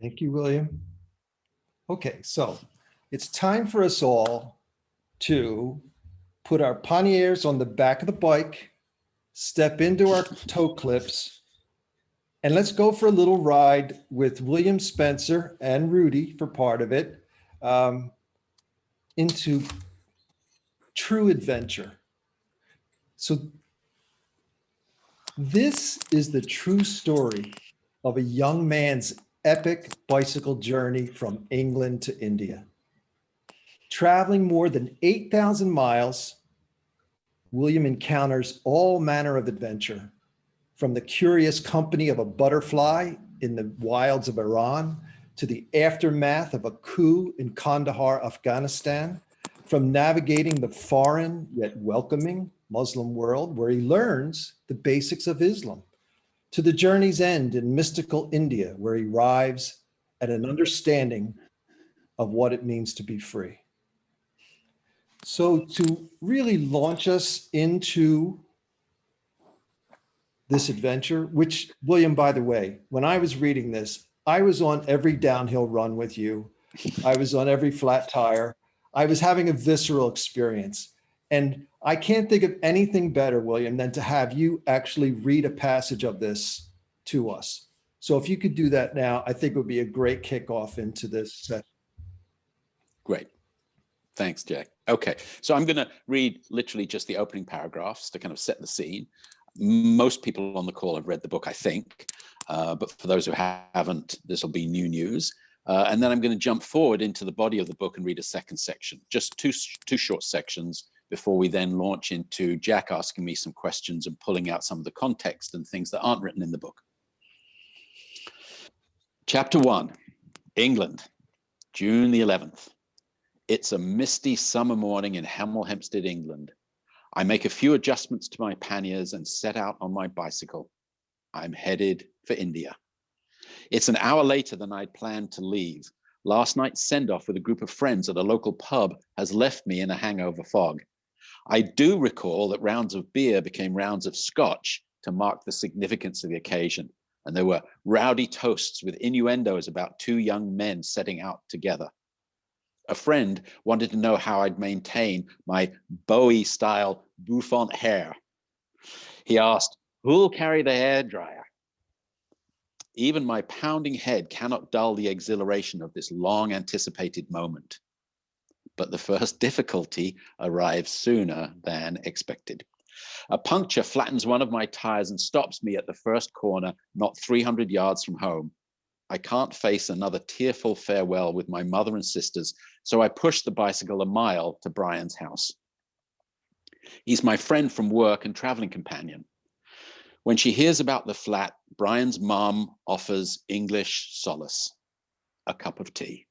Thank you, William. Okay, so it's time for us all to put our panniers on the back of the bike, step into our toe clips, and let's go for a little ride with William Spencer and Rudy for part of it into true adventure. So this is the true story of a young man's epic bicycle journey from England to India. Traveling more than 8,000 miles, William encounters all manner of adventure, from the curious company of a butterfly in the wilds of Iran to the aftermath of a coup in Kandahar, Afghanistan, from navigating the foreign yet welcoming Muslim world where he learns the basics of Islam, to the journey's end in mystical India where he arrives at an understanding of what it means to be free. So to really launch us into this adventure, which, William, by the way, when I was reading this, I was on every downhill run with you. I was on every flat tire. I was having a visceral experience. And I can't think of anything better, William, than to have you actually read a passage of this to us. So if you could do that now, I think it would be a great kickoff into this session. Great. Thanks, Jack. Okay, so I'm going to read literally just the opening paragraphs to kind of set the scene. Most people on the call have read the book, I think, but for those who haven't, this will be new news. And then I'm going to jump forward into the body of the book and read a second section, just two short sections before we then launch into Jack asking me some questions and pulling out some of the context and things that aren't written in the book. Chapter 1, England, June the 11th. It's a misty summer morning in Hemel Hempstead, England. I make a few adjustments to my panniers and set out on my bicycle. I'm headed for India. It's an hour later than I'd planned to leave. Last night's send-off with a group of friends at a local pub has left me in a hangover fog. I do recall that rounds of beer became rounds of scotch to mark the significance of the occasion, and there were rowdy toasts with innuendos about two young men setting out together. A friend wanted to know how I'd maintain my Bowie-style bouffant hair. He asked, who'll carry the hairdryer? Even my pounding head cannot dull the exhilaration of this long-anticipated moment. But the first difficulty arrives sooner than expected. A puncture flattens one of my tires and stops me at the first corner, not 300 yards from home. I can't face another tearful farewell with my mother and sisters, so I push the bicycle a mile to Brian's house. He's my friend from work and traveling companion. When she hears about the flat, Brian's mom offers English solace, a cup of tea.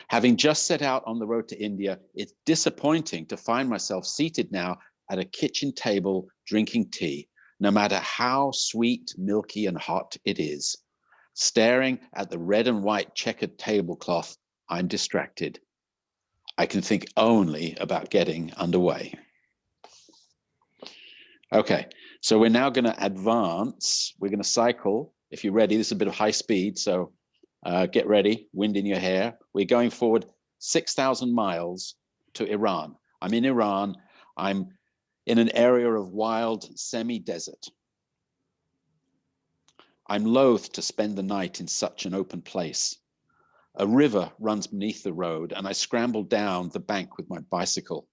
Having just set out on the road to India, it's disappointing to find myself seated now at a kitchen table drinking tea, no matter how sweet, milky, and hot it is. Staring at the red and white checkered tablecloth, I'm distracted. I can think only about getting underway. Okay, so we're now going to advance. We're going to cycle. If you're ready, this is a bit of high speed, so get ready, wind in your hair. We're going forward 6,000 miles to Iran. I'm in Iran. I'm in an area of wild semi-desert. I'm loath to spend the night in such an open place. A river runs beneath the road, and I scramble down the bank with my bicycle.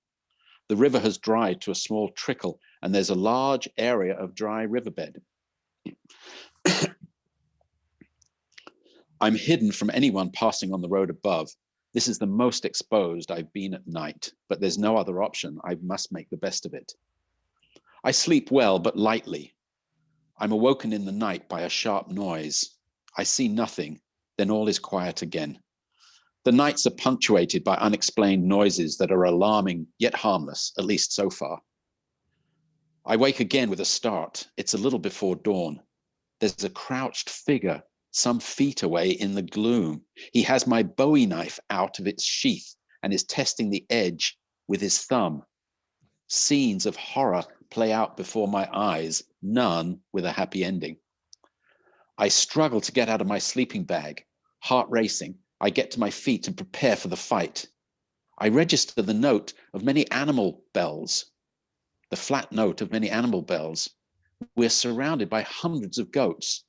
The river has dried to a small trickle, and there's a large area of dry riverbed. I'm hidden from anyone passing on the road above. This is the most exposed I've been at night, but there's no other option. I must make the best of it. I sleep well, but lightly. I'm awoken in the night by a sharp noise. I see nothing, then all is quiet again. The nights are punctuated by unexplained noises that are alarming yet harmless, at least so far. I wake again with a start. It's a little before dawn. There's a crouched figure some feet away in the gloom. He has my Bowie knife out of its sheath and is testing the edge with his thumb. Scenes of horror play out before my eyes, none with a happy ending. I struggle to get out of my sleeping bag. Heart racing, I get to my feet and prepare for the fight. I register the note of many animal bells, the flat note of many animal bells. We're surrounded by hundreds of goats.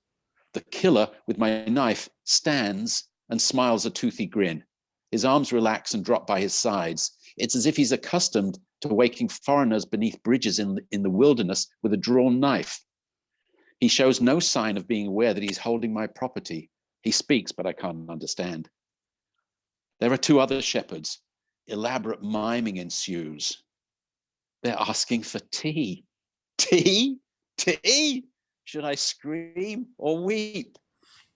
The killer, with my knife, stands and smiles a toothy grin. His arms relax and drop by his sides. It's as if he's accustomed to waking foreigners beneath bridges in the wilderness with a drawn knife. He shows no sign of being aware that he's holding my property. He speaks, but I can't understand. There are two other shepherds. Elaborate miming ensues. They're asking for tea. Tea? Tea? Should I scream or weep?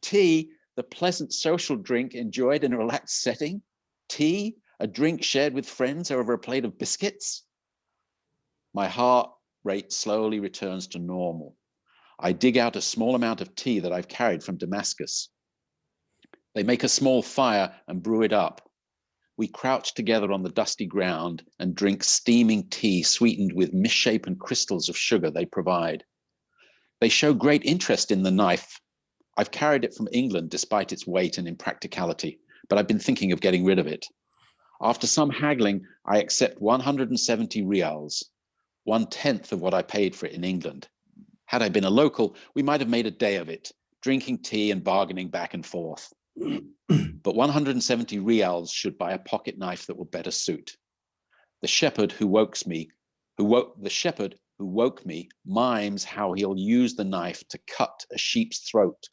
Tea, the pleasant social drink enjoyed in a relaxed setting? Tea, a drink shared with friends over a plate of biscuits? My heart rate slowly returns to normal. I dig out a small amount of tea that I've carried from Damascus. They make a small fire and brew it up. We crouch together on the dusty ground and drink steaming tea sweetened with misshapen crystals of sugar they provide. They show great interest in the knife. I've carried it from England despite its weight and impracticality, but I've been thinking of getting rid of it. After some haggling, I accept 170 reals, 1/10 of what I paid for it in England. Had I been a local, we might have made a day of it, drinking tea and bargaining back and forth. But 170 reals should buy a pocket knife that will better suit. The shepherd who woke me mimes how he'll use the knife to cut a sheep's throat.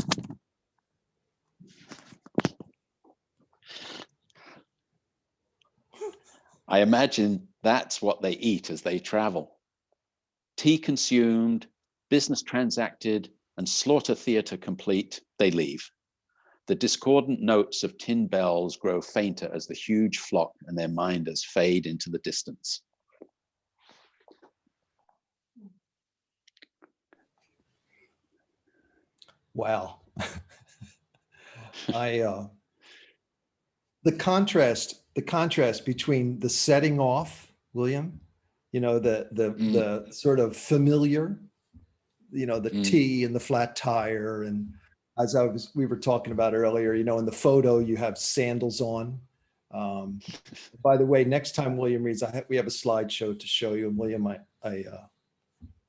I imagine that's what they eat as they travel. Tea consumed, business transacted, and slaughter theater complete, they leave. The discordant notes of tin bells grow fainter as the huge flock and their minders fade into the distance. Wow. The contrast between the setting off, William, the sort of familiar, the tea and the flat tire. And as we were talking about earlier, in the photo, you have sandals on. By the way, next time William reads, we have a slideshow to show you. And William, I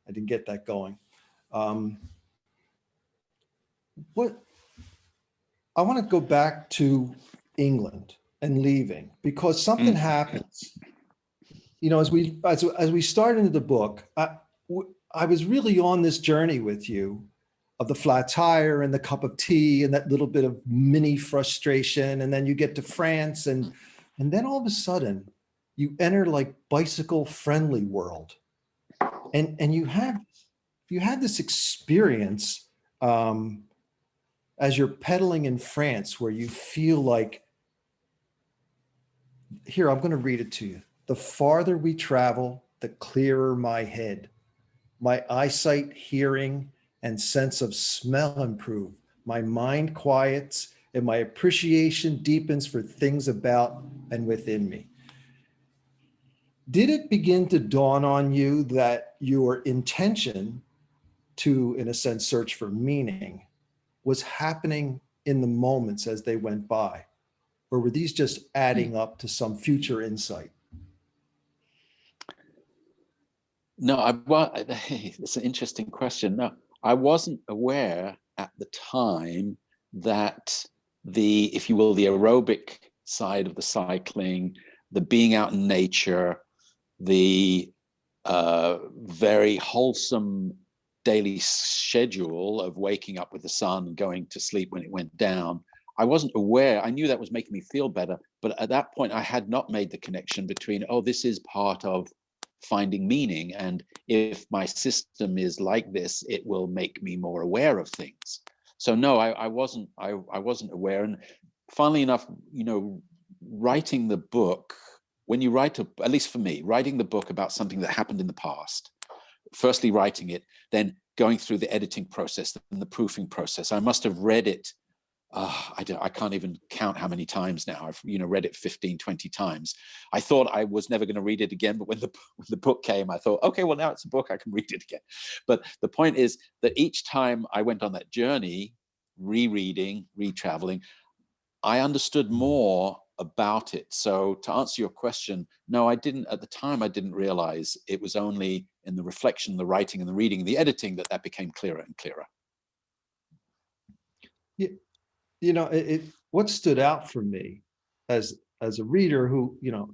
didn't get that going. What I want to go back to England and leaving, because something happens. As we start into the book, I was really on this journey with you of the flat tire and the cup of tea and that little bit of mini frustration, and then you get to France, and then all of a sudden you enter like bicycle friendly world, and you have this experience as you're pedaling in France, where you feel like, here, I'm going to read it to you. The farther we travel, the clearer my head. My eyesight, hearing, and sense of smell improve. My mind quiets, and my appreciation deepens for things about and within me. Did it begin to dawn on you that your intention to, in a sense, search for meaning was happening in the moments as they went by? Or were these just adding up to some future insight? No, it's an interesting question. No, I wasn't aware at the time that if you will, the aerobic side of the cycling, the being out in nature, the very wholesome daily schedule of waking up with the sun and going to sleep when it went down, I wasn't aware. I knew that was making me feel better, but at that point I had not made the connection between, this is part of finding meaning, and if my system is like this, it will make me more aware of things. So no, I wasn't aware. And funnily enough, writing the book, when you write, at least for me, writing the book about something that happened in the past, firstly writing it, then going through the editing process and the proofing process, I must have read it, I can't even count how many times now. I've read it 15, 20 times. I thought I was never going to read it again, but when the book came, I thought, okay, well, now it's a book, I can read it again. But the point is that each time I went on that journey, rereading, retraveling, I understood more about it. So to answer your question, no, I didn't at the time. I didn't realize it was only in the reflection, the writing, and the reading, the editing that became clearer and clearer. You know, what stood out for me as a reader who, you know,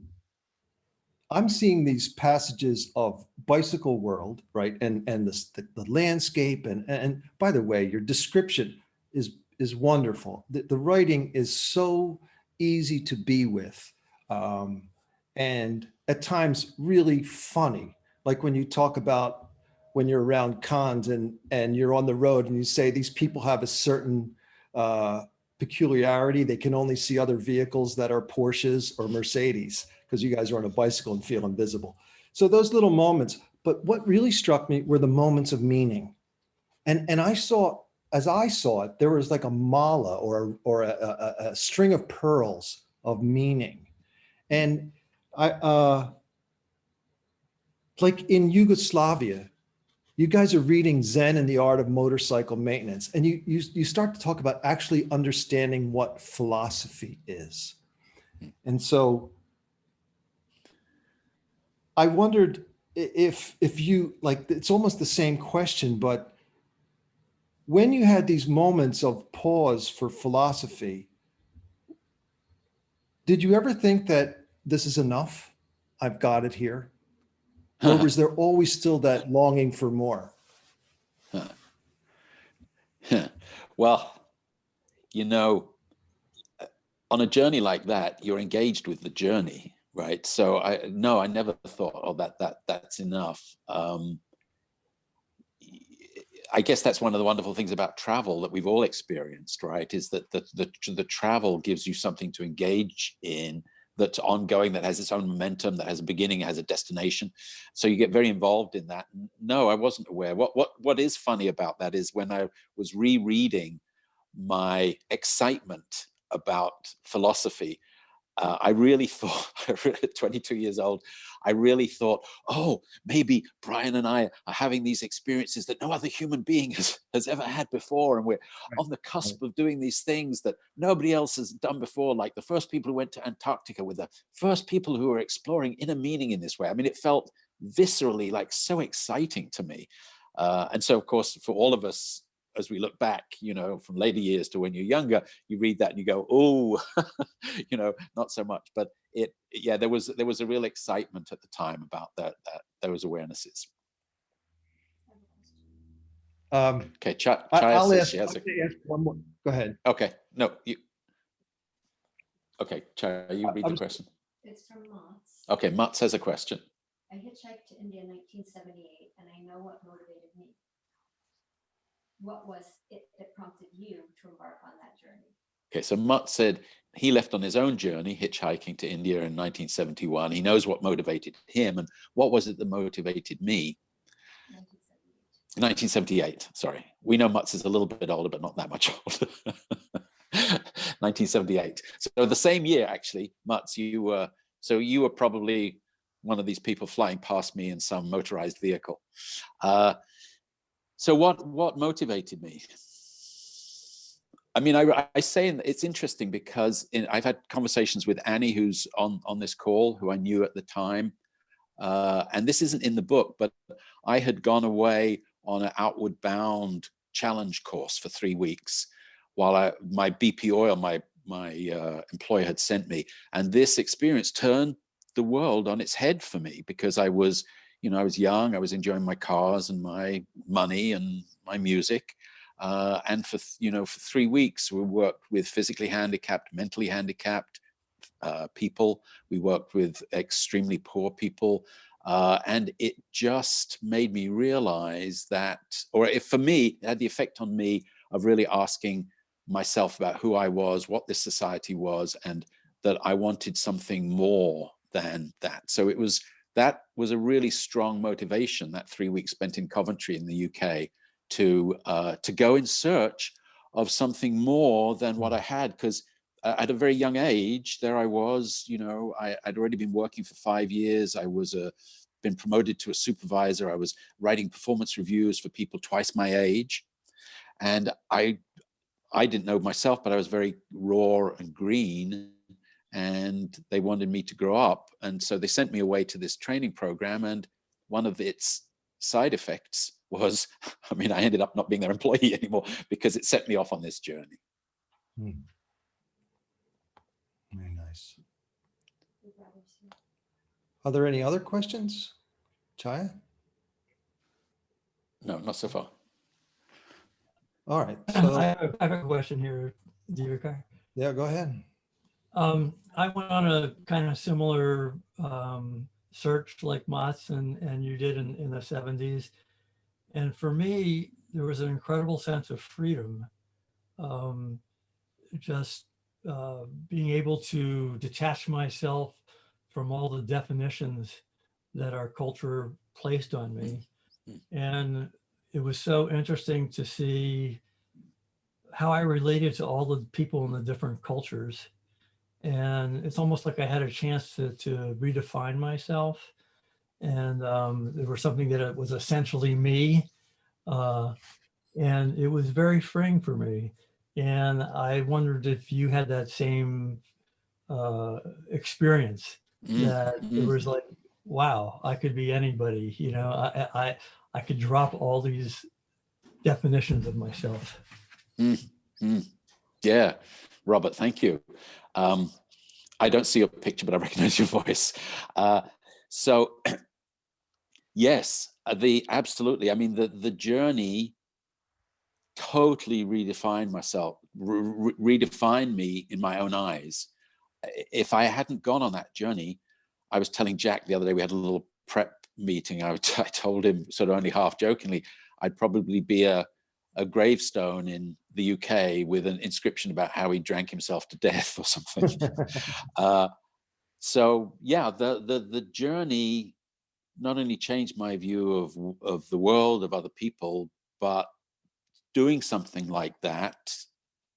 I'm seeing these passages of bicycle world, right? And the landscape and by the way, your description is wonderful. The writing is so easy to be with, and at times really funny. Like when you talk about when you're around cons and you're on the road and you say these people have a certain peculiarity. They can only see other vehicles that are Porsches or Mercedes because you guys are on a bicycle and feel invisible. So those little moments, but what really struck me were the moments of meaning. And I saw, as I saw it, there was like a mala or a string of pearls of meaning. And like in Yugoslavia, you guys are reading Zen and the Art of Motorcycle Maintenance, and you start to talk about actually understanding what philosophy is. And so I wondered if you, like, it's almost the same question, but when you had these moments of pause for philosophy, did you ever think that this is enough? I've got it here. Or was there always still that longing for more? Well, you know, on a journey like that, you're engaged with the journey, right? So I never thought, oh, that's enough. I guess that's one of the wonderful things about travel that we've all experienced, right? Is that the travel gives you something to engage in that's ongoing, that has its own momentum, that has a beginning, has a destination. So you get very involved in that. No, I wasn't aware. What is funny about that is when I was rereading my excitement about philosophy, I really thought, at 22 years old, I really thought, oh, maybe Brian and I are having these experiences that no other human being has ever had before. And we're on the cusp of doing these things that nobody else has done before, like the first people who went to Antarctica, with the first people who were exploring inner meaning in this way. I mean, it felt viscerally like so exciting to me. And so, of course, for all of us, as we look back, you know, from later years to when you're younger, you read that and you go, oh, you know, not so much. But there was a real excitement at the time about those awarenesses. Okay, Chaya I'll says ask, she has ask one more. Go ahead. Okay, no, you. Okay, Chaya, you read the question. It's from Mats. Okay, Mats has a question. I hitchhiked to India in 1978, and I know what motivated me. What was it that prompted you to embark on that journey? Okay, so Mutt said he left on his own journey, hitchhiking to India in 1971. He knows what motivated him, and what was it that motivated me? 1978, sorry. We know Mutz is a little bit older, but not that much older. 1978. So the same year, actually, Mutz, you were probably one of these people flying past me in some motorized vehicle. So what motivated me? I mean, I say it's interesting because I've had conversations with Annie, who's on this call, who I knew at the time. And this isn't in the book, but I had gone away on an outward bound challenge course for 3 weeks while my BP oil, my employer had sent me. And this experience turned the world on its head for me because I was young, I was enjoying my cars and my money and my music. And for 3 weeks, we worked with physically handicapped, mentally handicapped people. We worked with extremely poor people. And it just made me realize that, for me, it had the effect on me of really asking myself about who I was, what this society was, and that I wanted something more than that. So that was a really strong motivation, that 3 weeks spent in Coventry in the UK, to go in search of something more than what I had. Because at a very young age, there I was, I'd already been working for 5 years. I was been promoted to a supervisor. I was writing performance reviews for people twice my age. And I I didn't know myself, but I was very raw and green, and they wanted me to grow up. And so they sent me away to this training program. And one of its side effects was, I mean, I ended up not being their employee anymore because it set me off on this journey. Very nice. Are there any other questions, Chaya? No, not so far. All right. I So have a question here, Divakar. yeah, go ahead. I went on a kind of similar search like Mott's and you did in the 70s. And for me, there was an incredible sense of freedom. Just being able to detach myself from all the definitions that our culture placed on me. And it was so interesting to see how I related to all the people in the different cultures. And it's almost like I had a chance to redefine myself. And there was something that was essentially me. And it was very freeing for me. And I wondered if you had that same experience, that it was like, wow, I could be anybody, you know, I could drop all these definitions of myself. Yeah, Robert, thank you. I don't see your picture, but I recognize your voice. So yes, absolutely. I mean, the journey totally redefined myself, redefined me in my own eyes. If I hadn't gone on that journey, I was telling Jack the other day, we had a little prep meeting. I told him sort of only half jokingly, I'd probably be a gravestone in the UK with an inscription about how he drank himself to death or something. So yeah, the journey not only changed my view of the world, of other people, but doing something like that,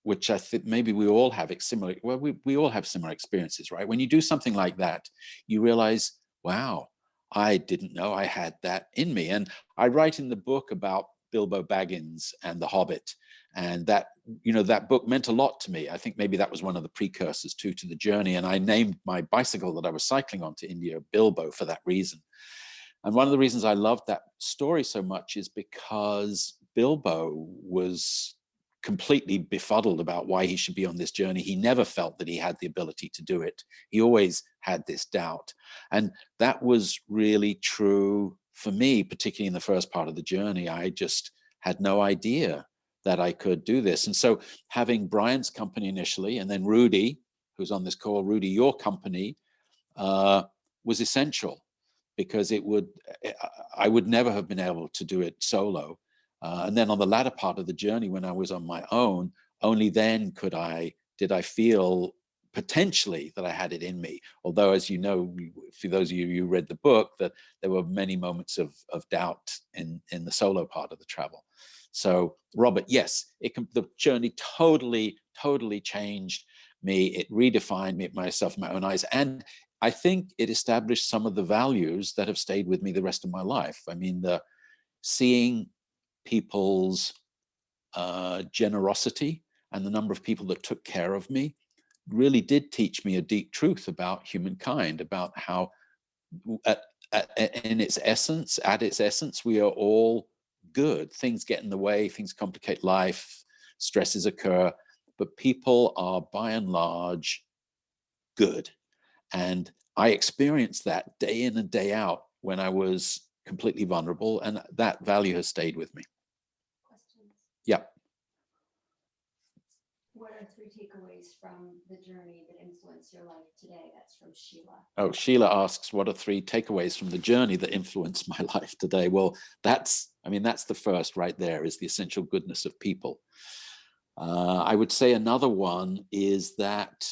which I think maybe we all have similar, well, we all have similar experiences, right? When you do something like that, you realize, wow, I didn't know I had that in me. And I write in the book about Bilbo Baggins and the Hobbit, and that, you know, that book meant a lot to me. I think maybe that was one of the precursors to the journey. And I named my bicycle that I was cycling on to India Bilbo for that reason. And one of the reasons I loved that story so much is because Bilbo was completely befuddled about why he should be on this journey. He never felt that he had the ability to do it. He always had this doubt. And that was really true for me, particularly in the first part of the journey. I just had no idea that I could do this. And so having Brian's company initially, and then Rudy, who's on this call, Rudy, your company, was essential, because I would never have been able to do it solo. And then on the latter part of the journey, when I was on my own, only then did I feel potentially that I had it in me. Although, as you know, for those of you who read the book, that there were many moments of doubt in the solo part of the travel. So, Robert, yes, the journey totally changed me. It redefined me, myself in my own eyes. And I think it established some of the values that have stayed with me the rest of my life. I mean, seeing people's generosity and the number of people that took care of me really did teach me a deep truth about humankind, about how at its essence, we are all good. Things get in the way, things complicate life, stresses occur, but people are by and large good. And I experienced that day in and day out when I was completely vulnerable, and that value has stayed with me. Questions? Yeah. What are 3 takeaways from the journey that influence your life today? That's from Sheila. Oh, Sheila asks, what are 3 takeaways from the journey that influenced my life today? Well, that's the first right there, is the essential goodness of people. I would say another one is that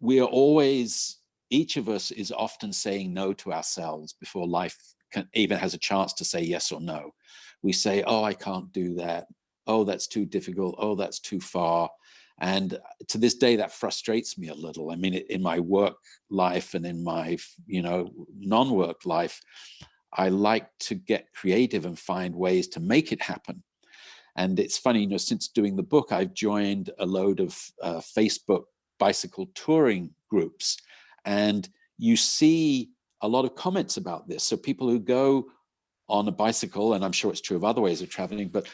we are always, each of us is often saying no to ourselves before life even has a chance to say yes or no. We say, oh, I can't do that. Oh, that's too difficult. Oh, that's too far. And to this day, that frustrates me a little. I mean, in my work life and in my, non-work life, I like to get creative and find ways to make it happen. And it's funny, you know, since doing the book, I've joined a load of Facebook bicycle touring groups, and you see a lot of comments about this. So people who go on a bicycle, and I'm sure it's true of other ways of traveling, but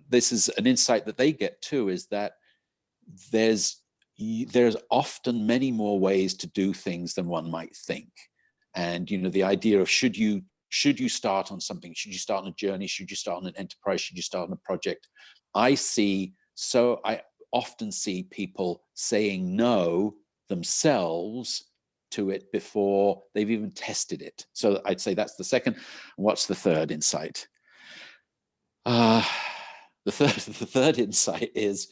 this is an insight that they get too, is that there's often many more ways to do things than one might think. And, you know, the idea of should you start on something, should you start on a journey, should you start on an enterprise, should you start on a project? I often see people saying no themselves to it before they've even tested it. So I'd say that's the second. What's the third insight? The third insight is,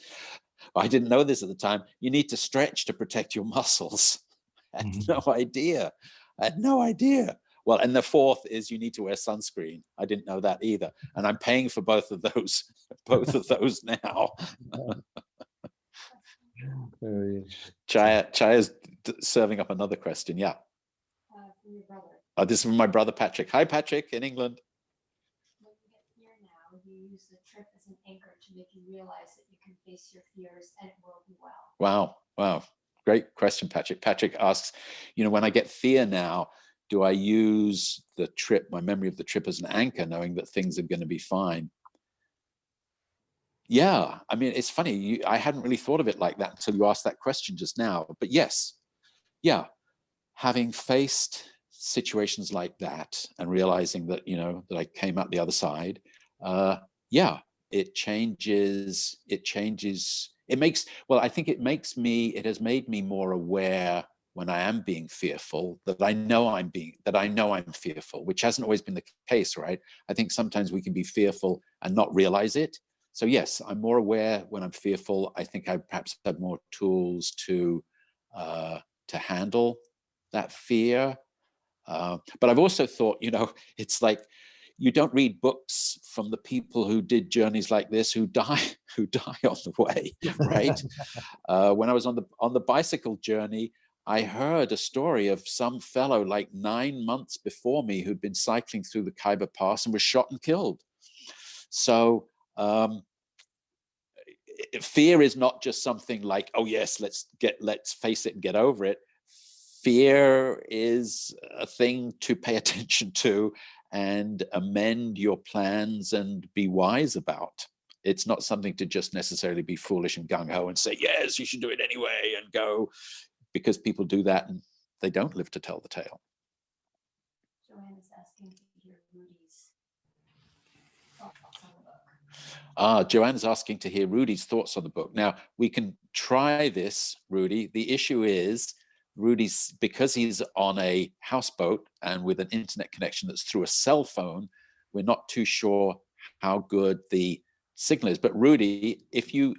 I didn't know this at the time, you need to stretch to protect your muscles. I had no idea. Well, and the fourth is you need to wear sunscreen. I didn't know that either. And I'm paying for both of those now. Chaya's serving up another question. Yeah. From your brother. This is from my brother, Patrick. Hi, Patrick, in England. When you get fear now, you use the trip as an anchor to make you realize that you can face your fears and it will be well. Wow. Great question, Patrick. Patrick asks, you know, when I get fear now, do I use the trip, my memory of the trip, as an anchor, knowing that things are going to be fine? Yeah, I mean, it's funny. I hadn't really thought of it like that until you asked that question just now. But yes, yeah, having faced situations like that and realizing that, you know, that I came out the other side, yeah, it changes. It has made me more aware when I am being fearful that I know I'm fearful, which hasn't always been the case, right? I think sometimes we can be fearful and not realize it. So yes, I'm more aware when I'm fearful. I think I perhaps have more tools to handle that fear. But I've also thought, you know, it's like you don't read books from the people who did journeys like this who die on the way, right? When I was on the bicycle journey, I heard a story of some fellow like 9 months before me who'd been cycling through the Khyber Pass and was shot and killed. So fear is not just something like, oh yes, let's face it and get over it. Fear is a thing to pay attention to and amend your plans and be wise about. It's not something to just necessarily be foolish and gung-ho and say, yes, you should do it anyway and go, because people do that and they don't live to tell the tale. Joanne is asking to hear Rudy's thoughts on the book. Joanne's asking to hear Rudy's thoughts on the book. Now, we can try this, Rudy. The issue is, Rudy's, because he's on a houseboat and with an internet connection that's through a cell phone, we're not too sure how good the signal is. But Rudy,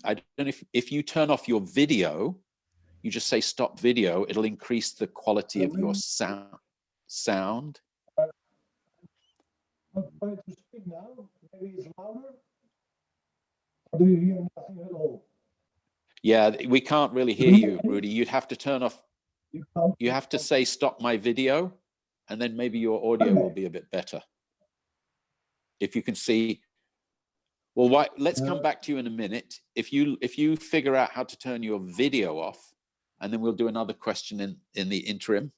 I don't know if you turn off your video, you just say stop video, it'll increase the quality of your sound. I'm trying to speak now. Maybe it's louder. Or do you hear nothing at all? Yeah, we can't really hear you, Rudy. You'd have to turn off. You have to say stop my video, and then maybe your audio will be a bit better. If you can see. Well, let's come back to you in a minute. If you figure out how to turn your video off, and then we'll do another question in the interim.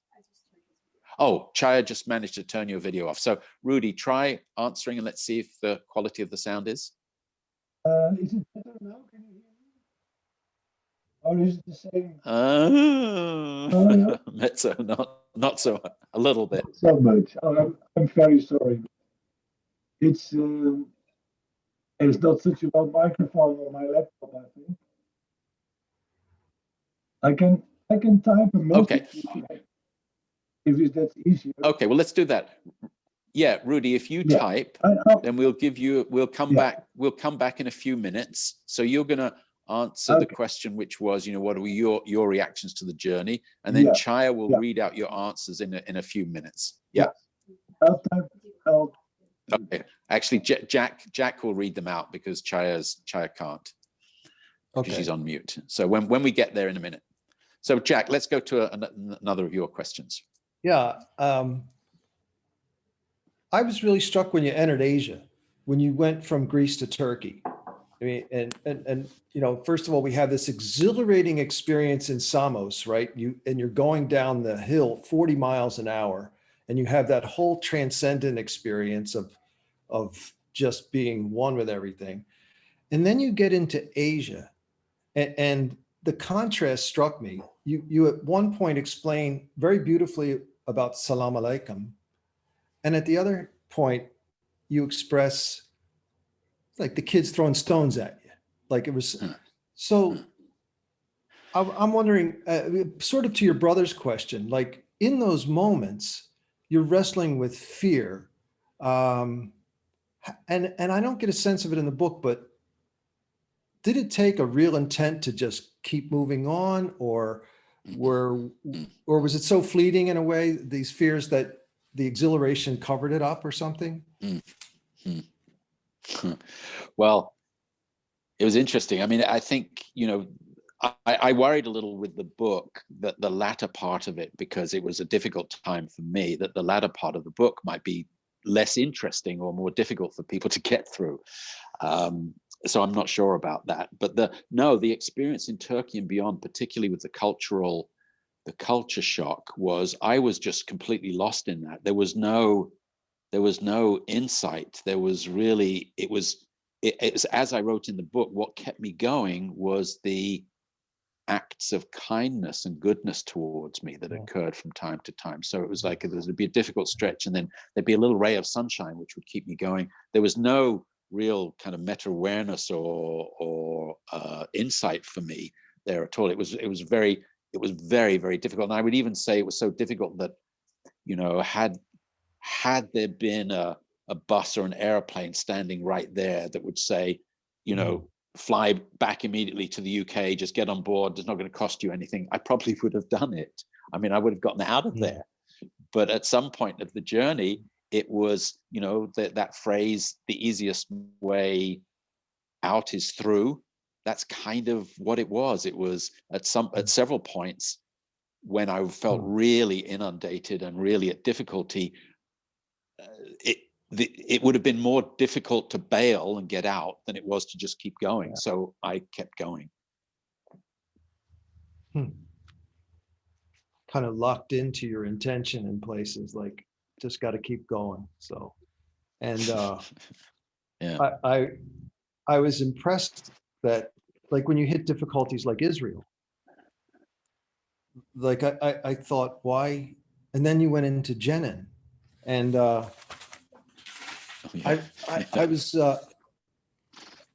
Oh, Chaya just managed to turn your video off. So Rudy, try answering and let's see if the quality of the sound is. Is it better now? Can you hear me? Or is it the same? Mezzo, not so, a little bit. Not so much. Oh, I'm very sorry. It's not such a well microphone on my laptop, I think. I can type a message. Okay. If that's easier. Okay, well, let's do that. Yeah, Rudy, if you type, then we'll come back in a few minutes. So you're gonna answer the question, which was, you know, what were your reactions to the journey? And then Chaya will read out your answers in a few minutes. Yeah. Okay. Actually, Jack will read them out because Chaya can't. Because she's on mute. So when we get there in a minute. So Jack, let's go to another of your questions. Yeah. I was really struck when you entered Asia, when you went from Greece to Turkey. I mean, and you know, first of all, we have this exhilarating experience in Samos, right? You're going down the hill 40 miles an hour, and you have that whole transcendent experience of just being one with everything. And then you get into Asia, and the contrast struck me. You at one point explain very beautifully about Salam Alaikum, and at the other point, you express like the kids throwing stones at you, like it was. So I'm wondering, sort of to your brother's question, like in those moments, you're wrestling with fear, and I don't get a sense of it in the book, but did it take a real intent to just keep moving on, or was it so fleeting in a way, these fears, that the exhilaration covered it up or something? Well, it was interesting. I mean, I think, you know, I worried a little with the book that the latter part of it, because it was a difficult time for me, that the latter part of the book might be less interesting or more difficult for people to get through. So I'm not sure about that. But the experience in Turkey and beyond, particularly with the culture shock, was I was just completely lost in that. There was no insight. There was really, it was as I wrote in the book, what kept me going was the acts of kindness and goodness towards me that occurred from time to time. So it was like there'd be a difficult stretch, and then there'd be a little ray of sunshine which would keep me going. There was no real kind of meta awareness or insight for me there at all. It was very, very difficult. And I would even say it was so difficult that, you know, had there been a bus or an airplane standing right there that would say, you know, fly back immediately to the UK, just get on board, it's not going to cost you anything, I probably would have done it. I mean, I would have gotten out of there. But at some point of the journey, it was, you know, that phrase, the easiest way out is through. That's kind of what it was. It was at several points when I felt really inundated and really at difficulty, it would have been more difficult to bail and get out than it was to just keep going. So I kept going. Kind of locked into your intention in places, like just got to keep going. So, and Yeah. I was impressed that, like, when you hit difficulties like Israel, like I thought, why? And then you went into Jenin, and I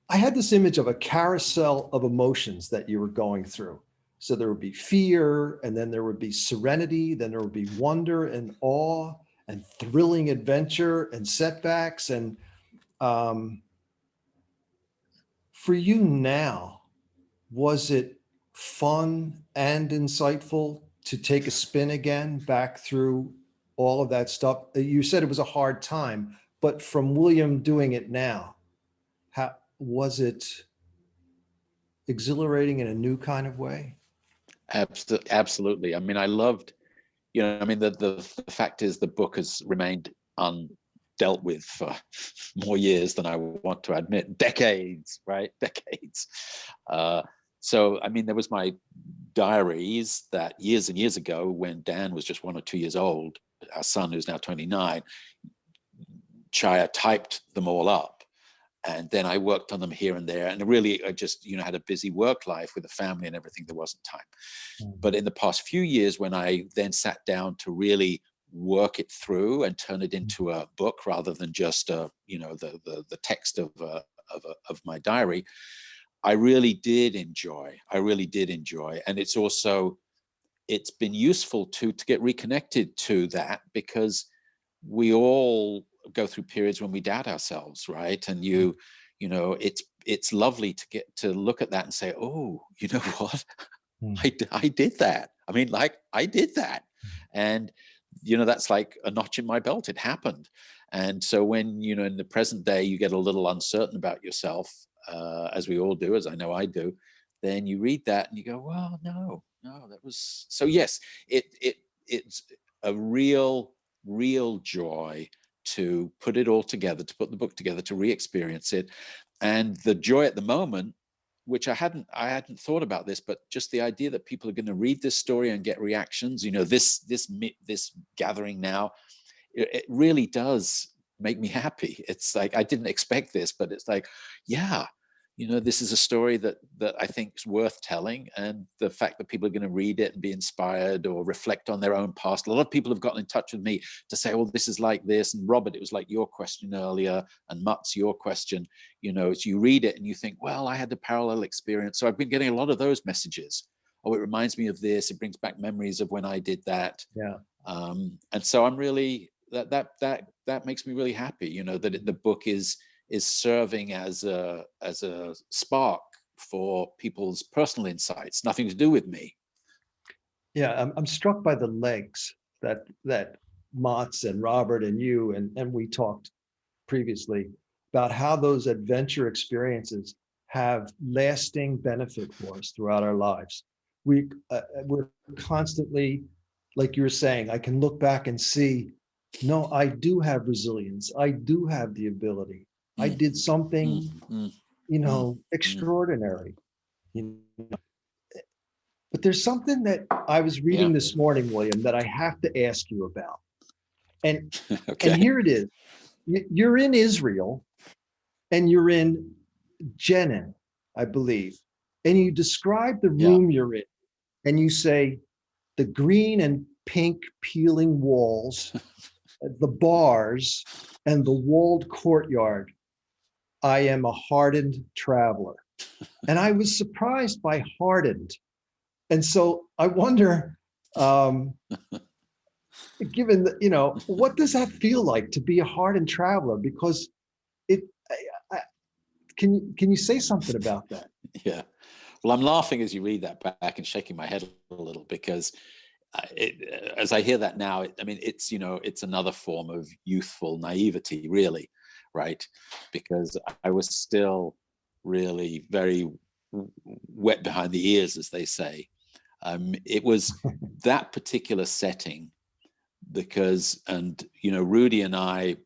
had this image of a carousel of emotions that you were going through. So there would be fear, and then there would be serenity, then there would be wonder and awe and thrilling adventure and setbacks. And for you now, was it fun and insightful to take a spin again back through all of that stuff? You said it was a hard time, but from William doing it now, how was it exhilarating in a new kind of way? Absolutely. I mean, I loved, you know, I mean, the fact is the book has remained undealt with for more years than I want to admit. Decades, right? Decades. So, I mean, there was my diaries that years and years ago, when Dan was just 1 or 2 years old, our son, who's now 29, Chaya typed them all up. And then I worked on them here and there. And really, I just, you know, had a busy work life with a family and everything. There wasn't time. But in the past few years, when I then sat down to really work it through and turn it into a book rather than just, you know, the text of my diary, I really did enjoy. And it's been useful to get reconnected to that, because we all go through periods when we doubt ourselves, right? And you know, it's lovely to get to look at that and say, oh, you know what? I did that. I mean, like, I did that. And, you know, that's like a notch in my belt. It happened. And so when, you know, in the present day, you get a little uncertain about yourself, as we all do, as I know I do, then you read that and you go, well, no, that was, so yes, it's a real joy to put it all together, to put the book together, to re-experience it. And the joy at the moment, which I hadn't thought about this, but just the idea that people are going to read this story and get reactions, this gathering now, it really does make me happy. It's like, I didn't expect this, but it's like, yeah, this is a story that I think is worth telling. And the fact that people are going to read it and be inspired or reflect on their own past. A lot of people have gotten in touch with me to say, well, this is like this. And Robert, it was like your question earlier, and Mutz, your question, as you read it and you think, well, I had the parallel experience. So I've been getting a lot of those messages. Oh, it reminds me of this. It brings back memories of when I did that. Yeah. And so I'm really, that makes me really happy, that the book is serving as a spark for people's personal insights, nothing to do with me. Yeah, I'm struck by the legs that Motts and Robert and you and we talked previously about how those adventure experiences have lasting benefit for us throughout our lives. We're constantly, like you were saying, I can look back and see, no, I do have resilience. I do have the ability. I did something, extraordinary. But there's something that I was reading this morning, William, that I have to ask you about. And Okay. and here it is. You're in Israel and you're in Jenin, I believe. And you describe the room you're in and you say the green and pink peeling walls, the bars, and the walled courtyard. I am a hardened traveler. And I was surprised by hardened. And so I wonder, given that, what does that feel like to be a hardened traveler? Because can you say something about that? Yeah. Well, I'm laughing as you read that back and shaking my head a little because as I hear that now, it's another form of youthful naivety, really, right? Because I was still really very wet behind the ears, as they say. It was that particular setting because, Rudy and I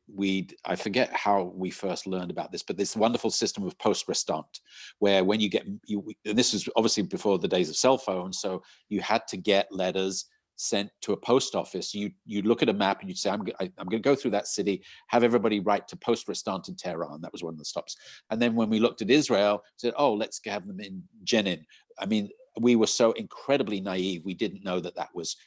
forget how we first learned about this, but this wonderful system of poste restante, where when and this was obviously before the days of cell phones, so you had to get letters sent to a post office. You'd look at a map and you'd say, I'm going to go through that city, have everybody write to poste restante in Tehran. That was one of the stops. And then when we looked at Israel, said, oh, let's have them in Jenin. I mean, we were so incredibly naive. We didn't know that was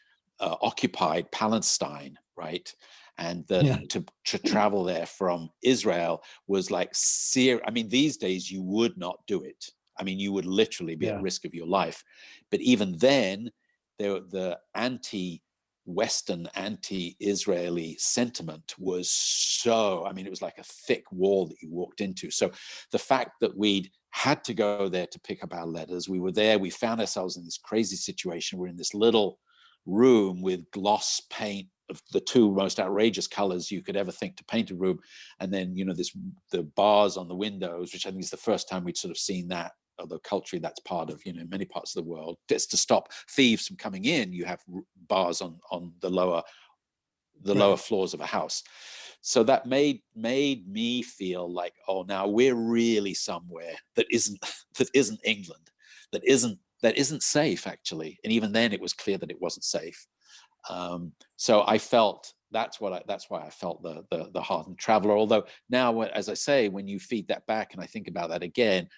occupied Palestine, right? And to travel there from Israel was like these days you would not do it. I mean, you would literally be at risk of your life. But even then, the anti-Western, anti-Israeli sentiment was it was like a thick wall that you walked into. So the fact that we'd had to go there to pick up our letters, we were there, we found ourselves in this crazy situation. We're in this little room with gloss paint of the two most outrageous colors you could ever think to paint a room, and then the bars on the windows, which I think is the first time we'd sort of seen that, or the culture that's part of many parts of the world. Just to stop thieves from coming in, you have bars on the lower floors of a house. So that made me feel like, oh, now we're really somewhere that isn't England, that isn't safe, actually. And even then it was clear that it wasn't safe. So I felt that's why I felt the hardened traveler. Although now, as I say, when you feed that back and I think about that again,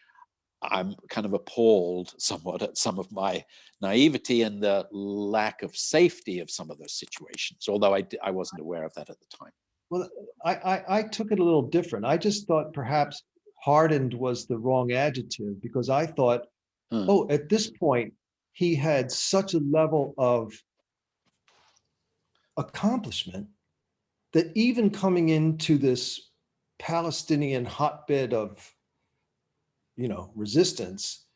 I'm kind of appalled somewhat at some of my naivety and the lack of safety of some of those situations, although I wasn't aware of that at the time. Well, I took it a little different. I just thought perhaps hardened was the wrong adjective, because I thought, at this point, he had such a level of accomplishment that even coming into this Palestinian hotbed of, resistance,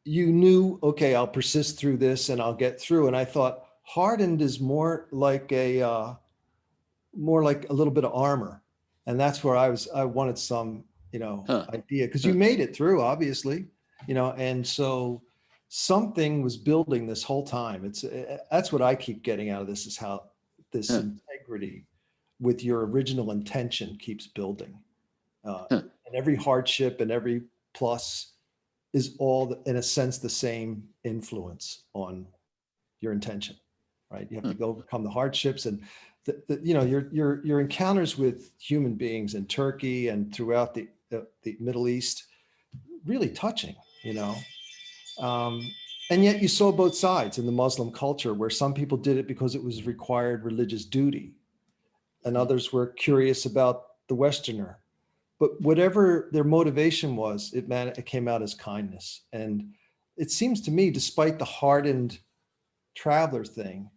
you knew, okay, I'll persist through this and I'll get through. And I thought hardened is more like a little bit of armor. And that's where I wanted some, idea, because you made it through, obviously, and so something was building this whole time. That's what I keep getting out of this, is how this integrity with your original intention keeps building. And every hardship and every plus is all, in a sense, the same influence on your intention, right? You have to go overcome the hardships and your encounters with human beings in Turkey and throughout the Middle East, really touching, and yet you saw both sides in the Muslim culture, where some people did it because it was required religious duty, and others were curious about the Westerner. But whatever their motivation was, it came out as kindness. And it seems to me, despite the hardened traveler thing,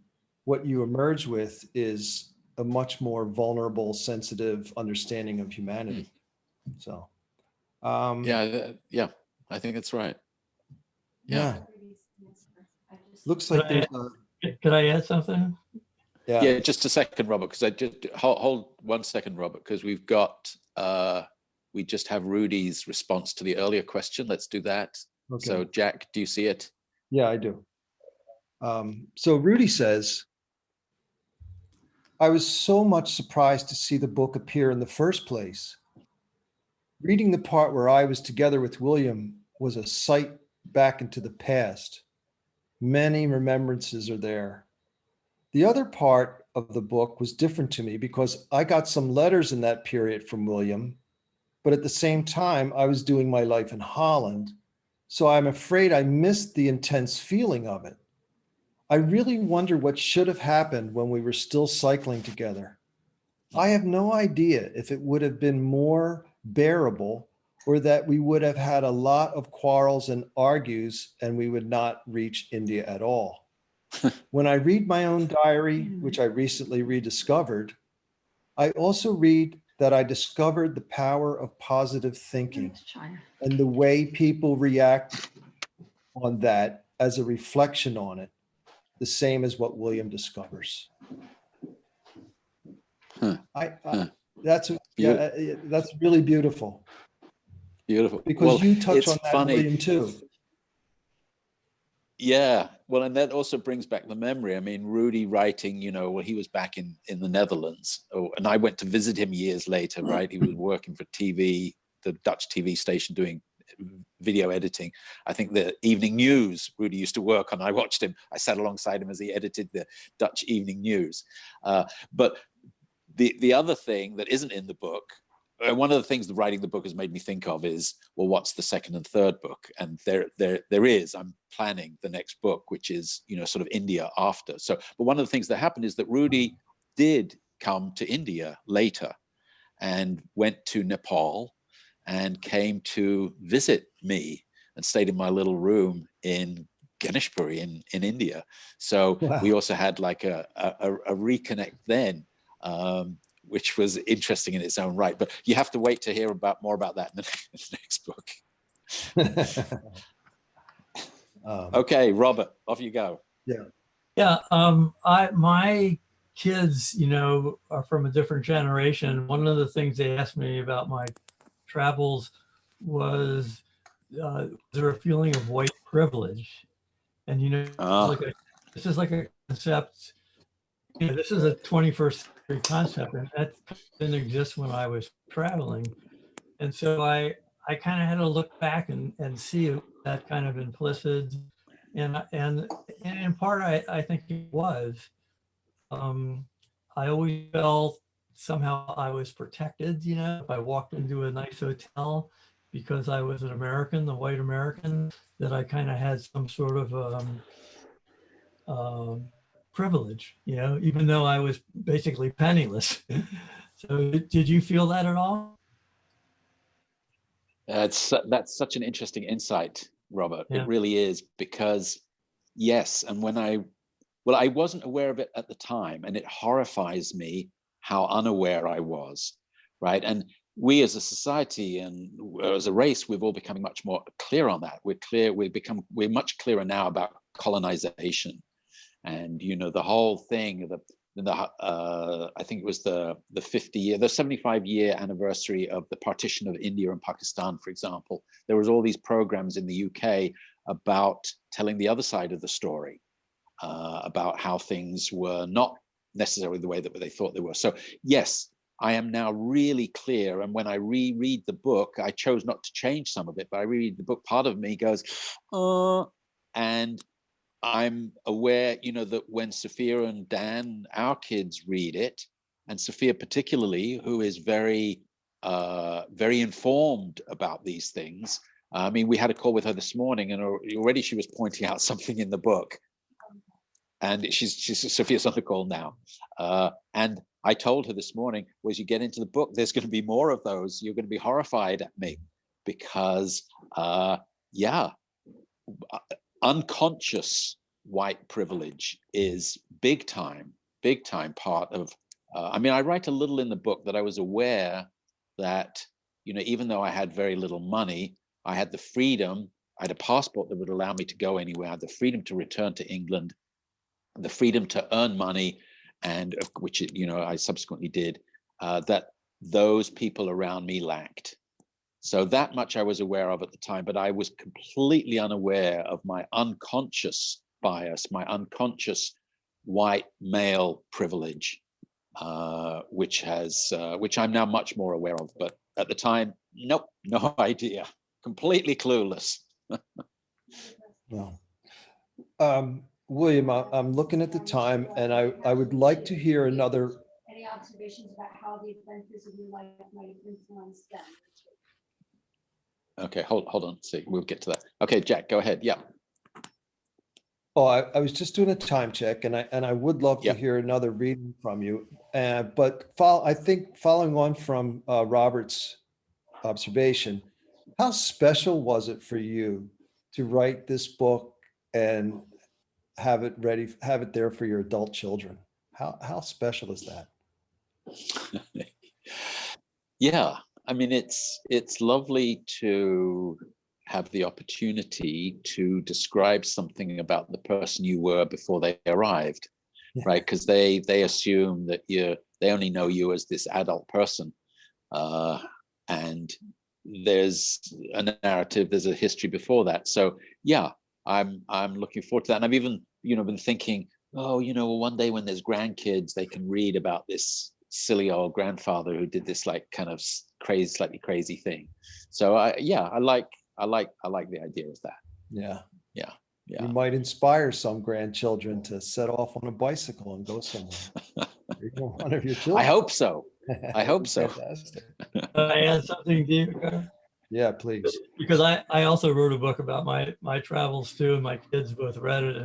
what you emerge with is a much more vulnerable, sensitive understanding of humanity. So, yeah, I think that's right. Yeah. I just- Looks like there's a, Could I add something? Yeah, just a second, Robert, because I just hold 1 second, Robert, because we've got we just have Rudy's response to the earlier question. Let's do that. Okay. So, Jack, do you see it? Yeah, I do. So Rudy says, I was so much surprised to see the book appear in the first place. Reading the part where I was together with William was a sight back into the past. Many remembrances are there. The other part of the book was different to me because I got some letters in that period from William, but at the same time, I was doing my life in Holland. So I'm afraid I missed the intense feeling of it. I really wonder what should have happened when we were still cycling together. I have no idea if it would have been more bearable or that we would have had a lot of quarrels and argues and we would not reach India at all. When I read my own diary, which I recently rediscovered, I also read that I discovered the power of positive thinking and the way people react on that as a reflection on it, the same as what William discovers. That's really beautiful. Beautiful. Because well, you touch it's on that, funny. William, too. Yeah, well, and that also brings back the memory. I mean, Rudy writing, well, he was back in the Netherlands, and I went to visit him years later, right? He was working for TV, the Dutch TV station, doing video editing. I think the evening news Rudy used to work on. I watched him. I sat alongside him as he edited the Dutch evening news. But the other thing that isn't in the book, one of the things that writing the book has made me think of is, well, what's the second and third book? And there is. I'm planning the next book, which is sort of India after. So, but one of the things that happened is that Rudy did come to India later, and went to Nepal, and came to visit me and stayed in my little room in Ganeshpuri in India. So Wow. we also had like a reconnect then. Which was interesting in its own right, but you have to wait to hear more about that in the next book. Okay, Robert, off you go. Yeah. My kids, are from a different generation. One of the things they asked me about my travels was, is there a feeling of white privilege? And this is like a concept. This is a 21st century concept, and that didn't exist when I was traveling. And so I kind of had to look back and see that kind of implicit, and in part I think it was. I always felt somehow I was protected, if I walked into a nice hotel because I was an American, the white American, that I kind of had some sort of privilege, even though I was basically penniless. So did you feel that at all? That's such an interesting insight, Robert. Yeah. It really is, because yes, and I wasn't aware of it at the time, and it horrifies me how unaware I was, right? And we as a society and as a race, we've all becoming much more clear on that. We're much clearer now about colonization, and the whole thing. I think it was the 75-year anniversary of the partition of India and Pakistan, for example. There was all these programs in the UK about telling the other side of the story, about how things were not necessarily the way that they thought they were. So yes, I am now really clear. And when I reread the book, I chose not to change some of it, but I reread the book, part of me goes, and I'm aware, that when Sophia and Dan, our kids, read it, and Sophia particularly, who is very, very informed about these things. I mean, we had a call with her this morning, and already she was pointing out something in the book. And she's Sophia's on the call now. And I told her this morning, as you get into the book, there's going to be more of those. You're going to be horrified at me because, unconscious white privilege is big time part of, I mean, I write a little in the book that I was aware that, even though I had very little money, I had the freedom, I had a passport that would allow me to go anywhere, I had the freedom to return to England, the freedom to earn money, and which I subsequently did, that those people around me lacked. So that much I was aware of at the time, but I was completely unaware of my unconscious bias, my unconscious white male privilege, which I'm now much more aware of. But at the time, nope, no idea, completely clueless. Well, William, I'm looking at the time, and I would like to hear another. Any observations about how the adventures of your life might have influenced them? Okay, hold on. See, we'll get to that. Okay, Jack, go ahead. Yeah. Oh, I was just doing a time check, and I would love to Yeah. hear another reading from you. But I think following on from Robert's observation, how special was it for you to write this book and have it ready, have it there for your adult children? How special is that? Yeah, I mean, it's lovely to have the opportunity to describe something about the person you were before they arrived, Yeah. right? Because they assume that they only know you as this adult person, and there's a narrative, there's a history before that. So yeah, I'm looking forward to that, and I've even been thinking, one day when there's grandkids, they can read about this silly old grandfather who did this like kind of slightly crazy thing. So I like the idea of that. Yeah. Yeah. You might inspire some grandchildren to set off on a bicycle and go somewhere. One of your children. I hope so. I hope so. Fantastic. I add something to you? Yeah, please. Because I also wrote a book about my travels too, and my kids both read it,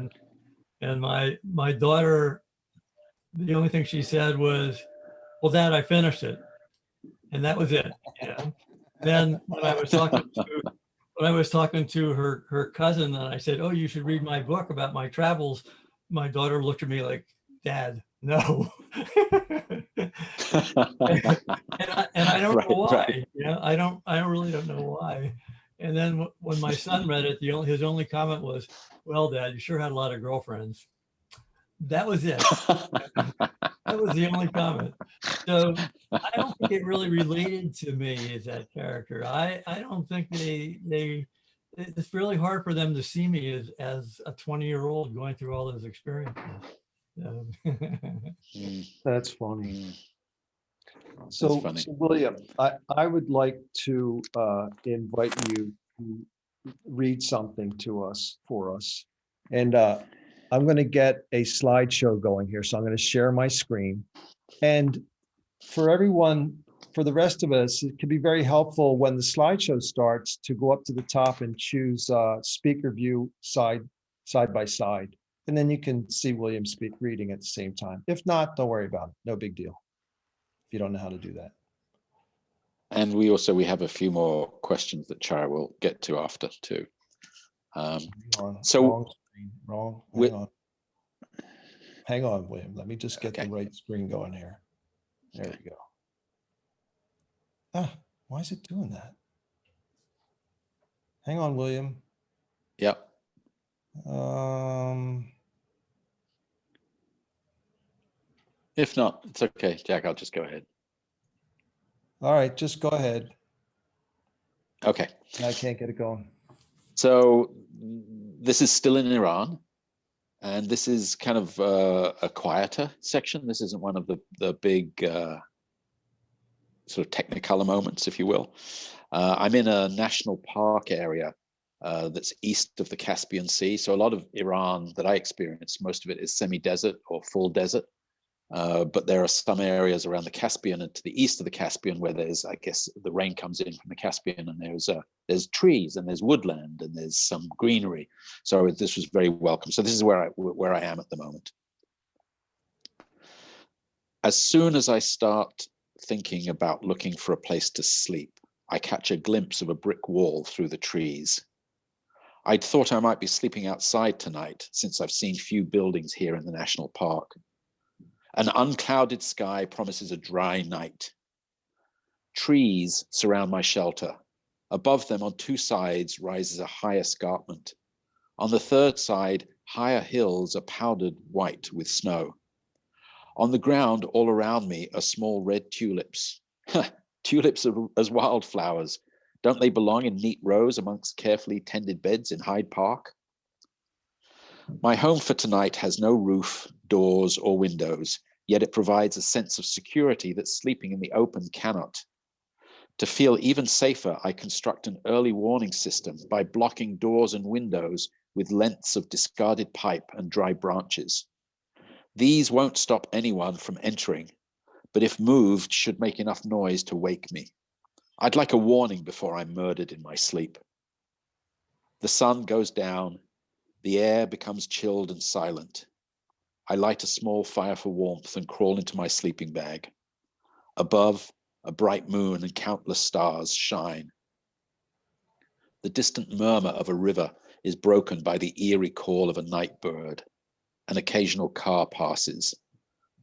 and my daughter, the only thing she said was, "Well, Dad, I finished it," and that was it. Then when I was talking to her cousin, and I said, "Oh, you should read my book about my travels," my daughter looked at me like, "Dad, no." and I don't know why. Right. I really don't know why. And then when my son read it, his only comment was, "Well, Dad, you sure had a lot of girlfriends." That was it. That was the only comment. So I don't think it really related to me as that character. I don't think it's really hard for them to see me as a 20-year-old going through all those experiences. That's funny. That's So, funny. so William, I would like to invite you to read something to us for us. And I'm going to get a slideshow going here. So I'm going to share my screen. And for everyone, for the rest of us, it can be very helpful when the slideshow starts to go up to the top and choose speaker view side by side. And then you can see William reading at the same time. If not, don't worry about it. No big deal if you don't know how to do that. And we have a few more questions that Chara will get to after too. So wrong. Hang on, William. Let me just get the right screen going here. There we go. Why is it doing that? Hang on, William. Yep. If not, it's okay, Jack. I'll just go ahead. All right, just go ahead. Okay. I can't get it going. So this is still in Iran, and this is kind of a quieter section. This isn't one of the big sort of technicolor moments, if you will. I'm in a national park area that's east of the Caspian Sea. So a lot of Iran that I experience, most of it is semi-desert or full desert. But there are some areas around the Caspian and to the east of the Caspian where there's, I guess, the rain comes in from the Caspian, and there's trees and there's woodland and there's some greenery. So this was very welcome. So this is where I am at the moment. As soon as I start thinking about looking for a place to sleep, I catch a glimpse of a brick wall through the trees. I'd thought I might be sleeping outside tonight, since I've seen few buildings here in the national park. An unclouded sky promises a dry night. Trees surround my shelter. Above them on two sides rises a high escarpment. On the third side, higher hills are powdered white with snow. On the ground all around me are small red tulips. Tulips as wildflowers. Don't they belong in neat rows amongst carefully tended beds in Hyde Park? My home for tonight has no roof, doors, or windows, yet it provides a sense of security that sleeping in the open cannot. To feel even safer, I construct an early warning system by blocking doors and windows with lengths of discarded pipe and dry branches. These won't stop anyone from entering, but if moved, should make enough noise to wake me. I'd like a warning before I'm murdered in my sleep. The sun goes down. The air becomes chilled and silent. I light a small fire for warmth and crawl into my sleeping bag. Above, a bright moon and countless stars shine. The distant murmur of a river is broken by the eerie call of a night bird. An occasional car passes.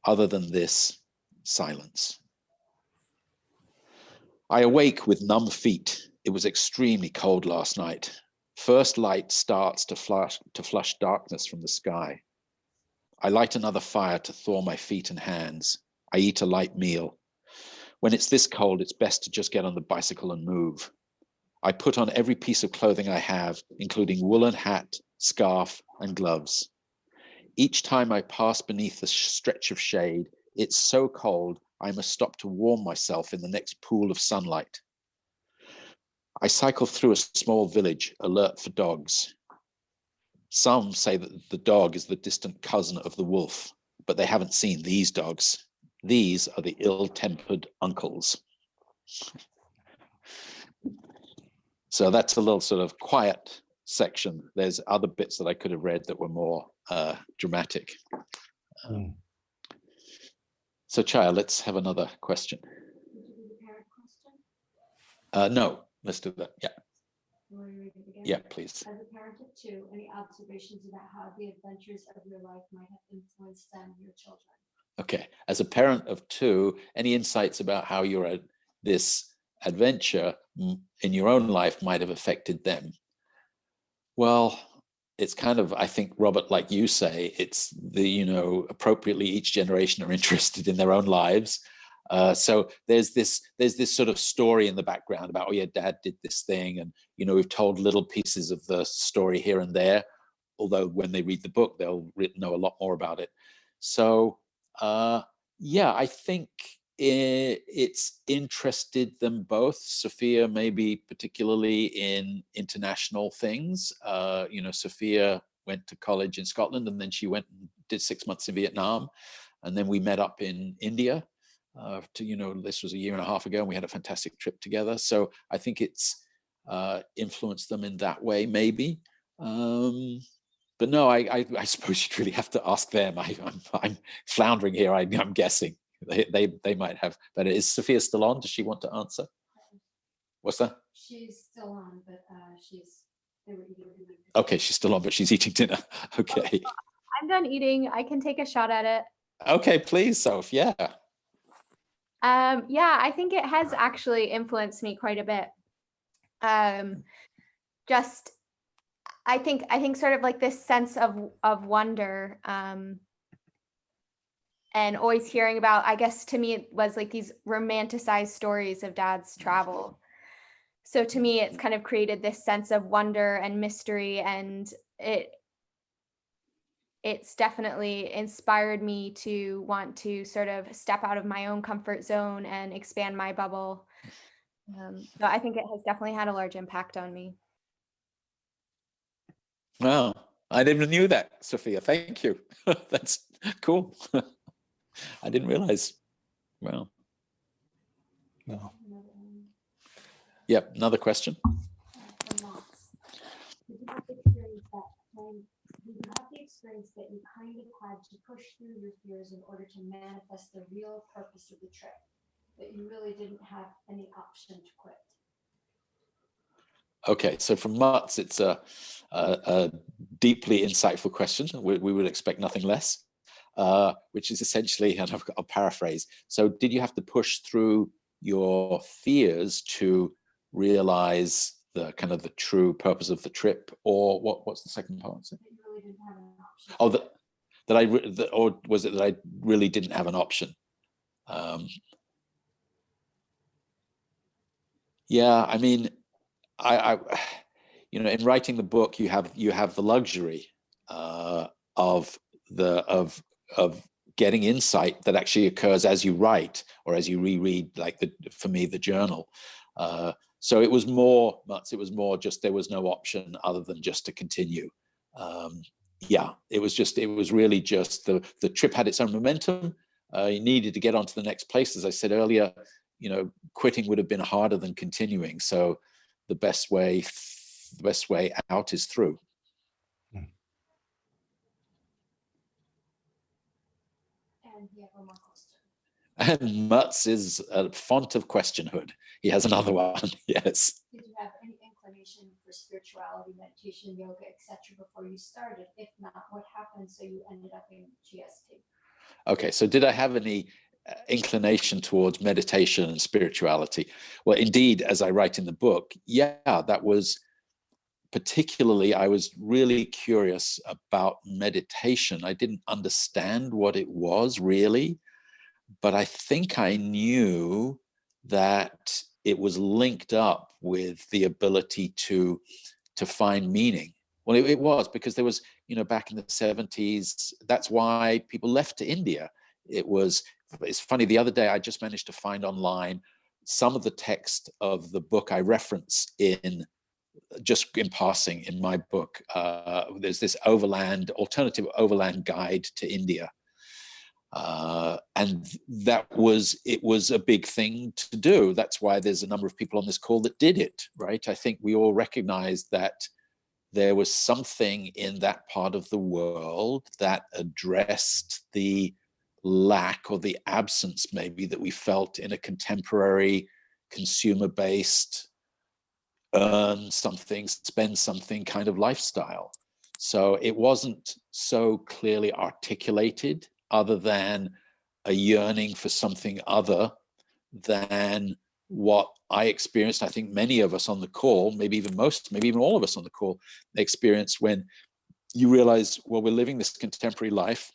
Other than this, silence. I awake with numb feet. It was extremely cold last night. First light starts to flush darkness from the sky. I light another fire to thaw my feet and hands. I eat a light meal. When it's this cold, it's best to just get on the bicycle and move. I put on every piece of clothing I have, including woolen hat, scarf, and gloves. Each time I pass beneath a stretch of shade, it's so cold, I must stop to warm myself in the next pool of sunlight. I cycle through a small village, alert for dogs. Some say that the dog is the distant cousin of the wolf, but they haven't seen these dogs. These are the ill-tempered uncles. So that's a little sort of quiet section. There's other bits that I could have read that were more dramatic. So Chaya, let's have another question. Would you do the parent question? No, let's do that. Yeah. You want to read it again? Yeah, please. As a parent of two, any observations about how the adventures of your life might have influenced them, your children? Okay. As a parent of two, any insights about how this adventure in your own life might have affected them? Well, it's kind of, I think, Robert, like you say, it's appropriately each generation are interested in their own lives. So there's this sort of story in the background about, oh yeah, dad did this thing. And, we've told little pieces of the story here and there, although when they read the book, they'll know a lot more about it. So yeah, I think it's interested them both. Sophia, maybe particularly in international things. Sophia went to college in Scotland, and then she went and did 6 months in Vietnam. And then we met up in India. This was a year and a half ago, and we had a fantastic trip together. So I think it's influenced them in that way, maybe. But no, I suppose you'd really have to ask them. I'm floundering here. I'm guessing they might have. But is Sophia still on? Does she want to answer? What's that? She's still on, but they were eating dinner. Okay, she's still on, but she's eating dinner. Okay. I'm done eating. I can take a shot at it. Okay, please, Soph. Yeah. Yeah, I think it has actually influenced me quite a bit. I think sort of like this sense of wonder, and always hearing about, I guess to me, it was like these romanticized stories of dad's travel. So to me, it's kind of created this sense of wonder and mystery, and it's definitely inspired me to want to sort of step out of my own comfort zone and expand my bubble. So I think it has definitely had a large impact on me. Wow, I never knew that, Sophia. Thank you. That's cool. I didn't realize. Wow. No. Yep, another question. From Moss. Did you have the experience that you kind of had to push through your fears in order to manifest the real purpose of the trip? That you really didn't have any option to quit? Okay, so from Mutz, it's a deeply insightful question. We would expect nothing less, which is essentially, and I'll paraphrase. So did you have to push through your fears to realize the kind of the true purpose of the trip, or what's the second part? That you really didn't have an option. Oh, or was it that I really didn't have an option? Yeah, I mean, I in writing the book, you have the luxury of getting insight that actually occurs as you write or as you reread, like for me, the journal. So it was more just there was no option other than just to continue. It was really just the trip had its own momentum. You needed to get on to the next place. As I said earlier, quitting would have been harder than continuing. So the best way out is through. And you have one more question. And Mutz is a font of questionhood. He has another one. Yes. Did you have any inclination for spirituality, meditation, yoga, etc. before you started? If not, what happened so you ended up in GST? Okay, so did I have any inclination towards meditation and spirituality? Well, indeed, as I write in the book, that was particularly, I was really curious about meditation. I didn't understand what it was really, but I think I knew that it was linked up with the ability to find meaning. Well, it was because there was, back in the 70s, that's why people left to India. It's funny, the other day I just managed to find online some of the text of the book I reference in passing in my book. There's this alternative overland guide to India. And it was a big thing to do. That's why there's a number of people on this call that did it, right? I think we all recognize that there was something in that part of the world that addressed the lack or the absence maybe that we felt in a contemporary consumer-based earn something, spend something kind of lifestyle. So it wasn't so clearly articulated other than a yearning for something other than what I experienced. I think many of us on the call, maybe even all of us on the call, experienced when you realize, well, we're living this contemporary life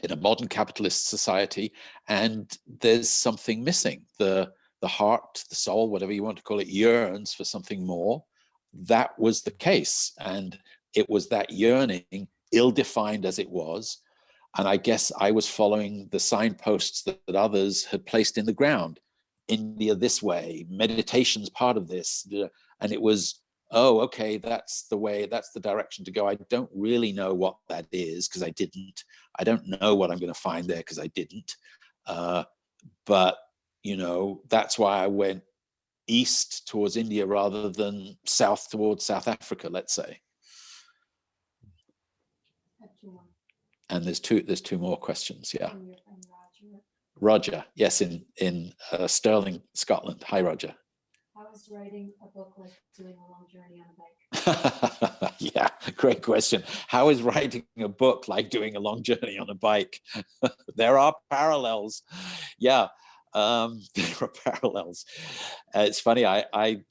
in a modern capitalist society, and there's something missing. The heart, the soul, whatever you want to call it, yearns for something more. That was the case. And it was that yearning, ill-defined as it was. And I guess I was following the signposts that others had placed in the ground. India this way, meditation's part of this. And it was, oh, okay, that's the way, that's the direction to go. I don't really know what that is because I didn't. I don't know what I'm going to find there because I didn't. But that's why I went east towards India rather than south towards South Africa, let's say. And there's two more questions. Yeah. Roger, yes, in Stirling, Scotland. Hi, Roger. How is writing a book like doing a long journey on a bike? Yeah, great question. How is writing a book like doing a long journey on a bike? There are parallels. Yeah, there are parallels. It's funny. I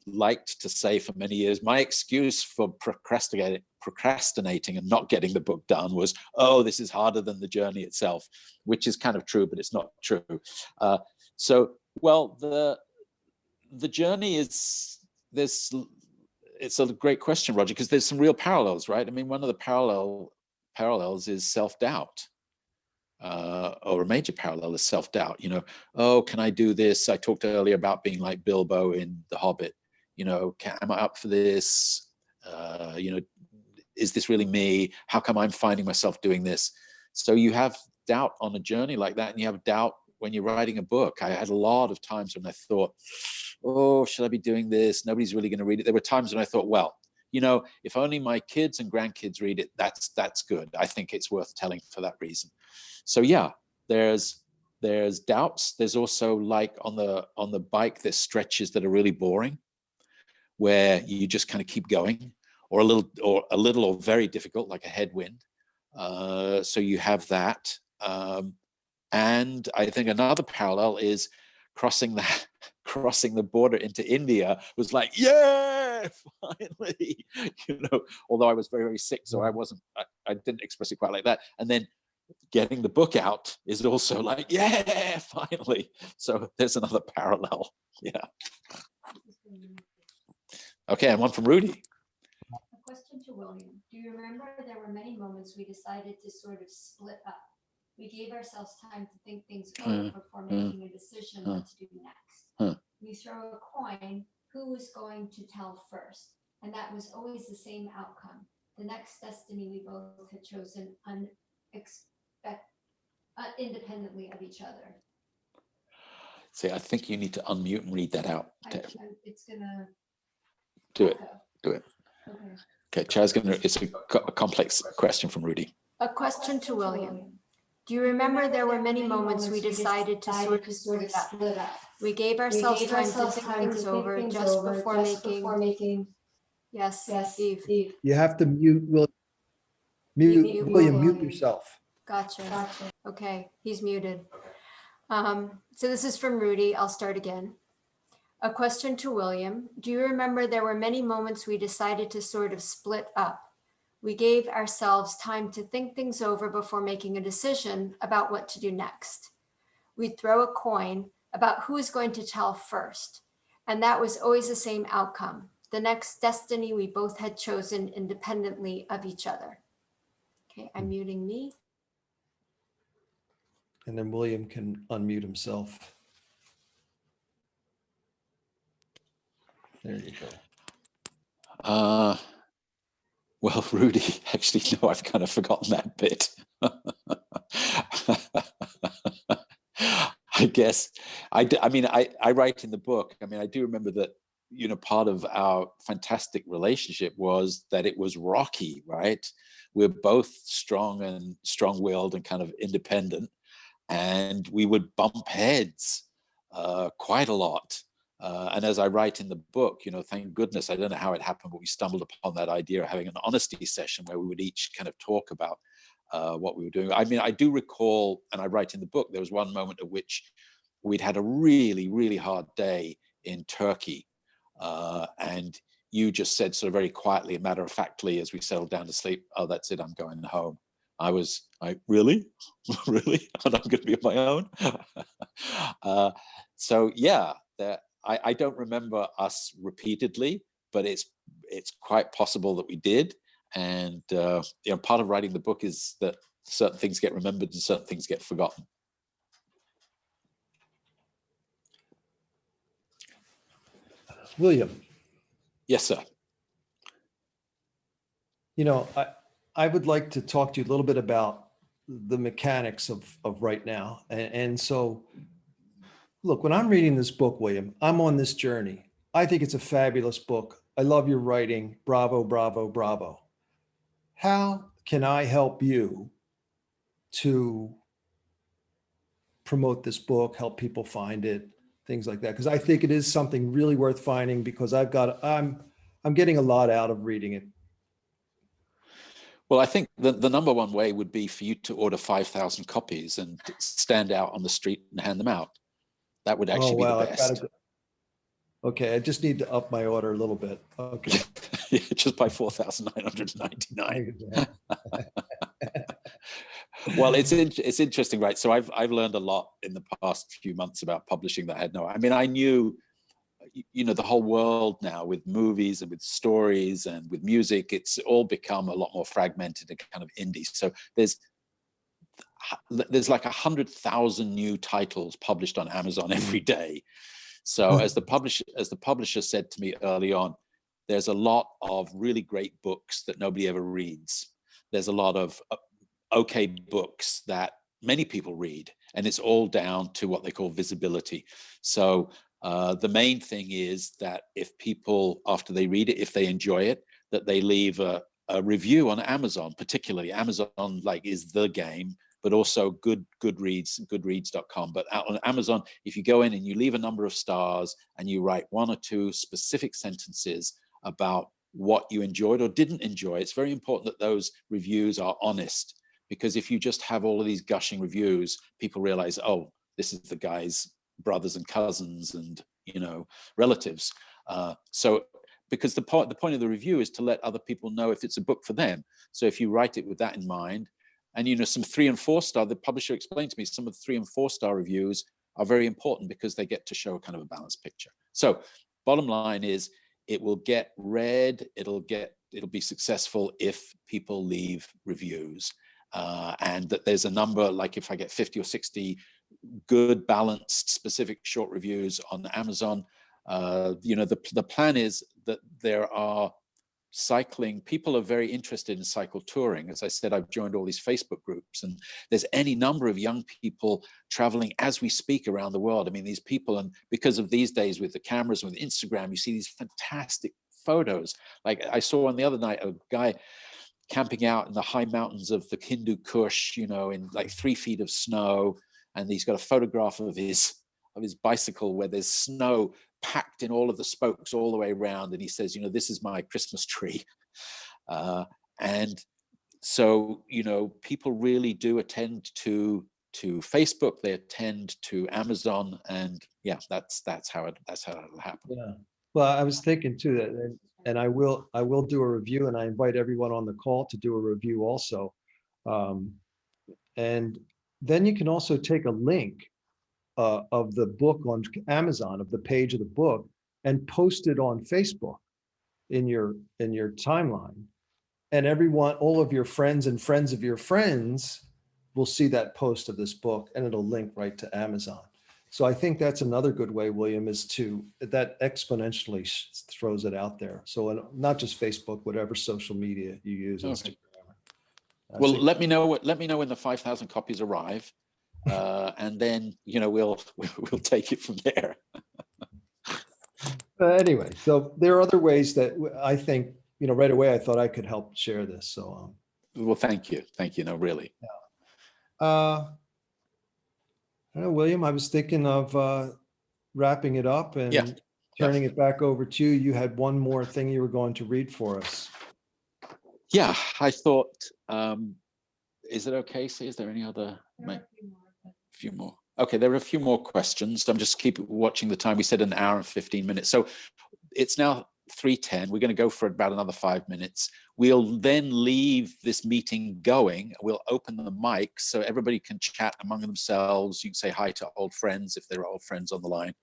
liked to say for many years, my excuse for procrastinating and not getting the book done was, oh, this is harder than the journey itself, which is kind of true, but it's not true. The journey is this. It's a great question, Roger, because there's some real parallels, right? I mean, one of the parallel parallels is self-doubt. Or a major parallel is self-doubt. Oh, can I do this? I talked earlier about being like Bilbo in The Hobbit. Am I up for this? Is this really me? How come I'm finding myself doing this? So you have doubt on a journey like that, and you have doubt when you're writing a book. I had a lot of times when I thought, oh, should I be doing this? Nobody's really going to read it. There were times when I thought, well, if only my kids and grandkids read it, that's good. I think it's worth telling for that reason. So yeah, there's doubts. There's also, like on the bike, there's stretches that are really boring, where you just kind of keep going, or a little or very difficult, like a headwind. So you have that. And I think another parallel is crossing the border into India was like, yeah, finally, although I was very, very sick, so I didn't express it quite like that. And then getting the book out is also like, yeah, finally. So there's another parallel. Yeah. Okay, and one from Rudy. A question to William. Do you remember there were many moments we decided to sort of split up? We gave ourselves time to think things over before making a decision what to do next. We throw a coin, who was going to tell first? And that was always the same outcome. The next destiny we both had chosen independently of each other. See, I think you need to unmute and read that out. It's gonna do it. Okay. Okay, Chad's it's a complex question from Rudy. A question to William. Do you remember there were many moments we decided to sort of split up? We gave ourselves time to think things over just before making. Yes, Steve. You have to mute William, mute yourself. Gotcha. Okay, he's muted. So this is from Rudy. I'll start again. A question to William. Do you remember there were many moments we decided to sort of split up? We gave ourselves time to think things over before making a decision about what to do next. We'd throw a coin about who is going to tell first, and that was always the same outcome. The next destiny we both had chosen independently of each other. Okay, I'm muting me. And then William can unmute himself. There you go. Well, Rudy, actually, no, I've kind of forgotten that bit. I guess, I write in the book, I do remember that, part of our fantastic relationship was that it was rocky, right? We're both strong-willed and kind of independent, and we would bump heads quite a lot. And as I write in the book, thank goodness, I don't know how it happened, but we stumbled upon that idea of having an honesty session where we would each kind of talk about what we were doing. I do recall, and I write in the book, there was one moment at which we'd had a really, really hard day in Turkey. And you just said sort of very quietly and matter-of-factly as we settled down to sleep, oh, that's it, I'm going home. I was like, really? Really? And I'm going to be on my own? So yeah, I don't remember us repeatedly, but it's quite possible that we did. And part of writing the book is that certain things get remembered and certain things get forgotten. William. Yes, sir. I would like to talk to you a little bit about the mechanics of right now. And so, look, when I'm reading this book, William, I'm on this journey. I think it's a fabulous book. I love your writing. Bravo, bravo, bravo. How can I help you to promote this book, help people find it, things like that? Because I think it is something really worth finding, because I'm getting a lot out of reading it. Well, I think the number one way would be for you to order 5,000 copies and stand out on the street and hand them out. That would actually be the best. Okay, I just need to up my order a little bit. Okay. Yeah, just by 4,999. Well, it's interesting, right? So I've learned a lot in the past few months about publishing that I had no. I knew, you know, the whole world now with movies and with stories and with music, it's all become a lot more fragmented and kind of indie. So there's like 100,000 new titles published on Amazon every day. So as the publisher said to me early on, there's a lot of really great books that nobody ever reads. There's a lot of okay books that many people read, and it's all down to what they call visibility. So the main thing is that if people, after they read it, if they enjoy it, that they leave a review on Amazon. Particularly Amazon like is the game, but also goodreads.com. But out on Amazon, if you go in and you leave a number of stars and you write 1 or 2 specific sentences about what you enjoyed or didn't enjoy, it's very important that those reviews are honest. Because if you just have all of these gushing reviews, people realize, oh, this is the guy's brothers and cousins and, you know, relatives. So because the point of the review is to let other people know if it's a book for them. So if you write it with that in mind, and, you know, some 3 and 4 star, the publisher explained to me, some of the 3 and 4 star reviews are very important because they get to show a kind of a balanced picture. So bottom line is, it will get read, it'll be successful if people leave reviews. And that there's a number, like if I get 50 or 60 good, balanced, specific short reviews on Amazon, you know, the plan is that there are people are very interested in cycle touring. As I said, I've joined all these Facebook groups, and there's any number of young people traveling as we speak around the world. I mean, these people, and because of these days with the cameras and with Instagram, you see these fantastic photos. Like I saw on the other night, a guy camping out in the high mountains of the Hindu Kush, you know, in like 3 feet of snow. And he's got a photograph of his bicycle where there's snow packed in all of the spokes all the way around. And he says, you know, this is my Christmas tree. And so, you know, people really do attend to Facebook, they attend to Amazon, and yeah, that's how it'll happen. Yeah. Well, I was thinking too that, and I will do a review, and I invite everyone on the call to do a review also. And then you can also take a link of the book on Amazon, of the page of the book, and post it on Facebook in your timeline. And everyone, all of your friends and friends of your friends will see that post of this book, and it'll link right to Amazon. So I think that's another good way, William, is that exponentially throws it out there. So not just Facebook, whatever social media you use. Okay. Well, let me know when the 5,000 copies arrive, and then, you know, we'll take it from there. Anyway, so there are other ways that I think, you know, right away I thought I could help share this. So well, thank you. No, really. I don't know, William, I was thinking of wrapping it up and turning it back over to you. You had one more thing you were going to read for us. Yeah, I thought, is it okay? See, is there any other? A few more. Okay, there are a few more questions. I'm just keep watching the time. We said an hour and 15 minutes. So it's now 3:10. We're going to go for about another 5 minutes. We'll then leave this meeting going. We'll open the mic so everybody can chat among themselves. You can say hi to old friends if there are old friends on the line.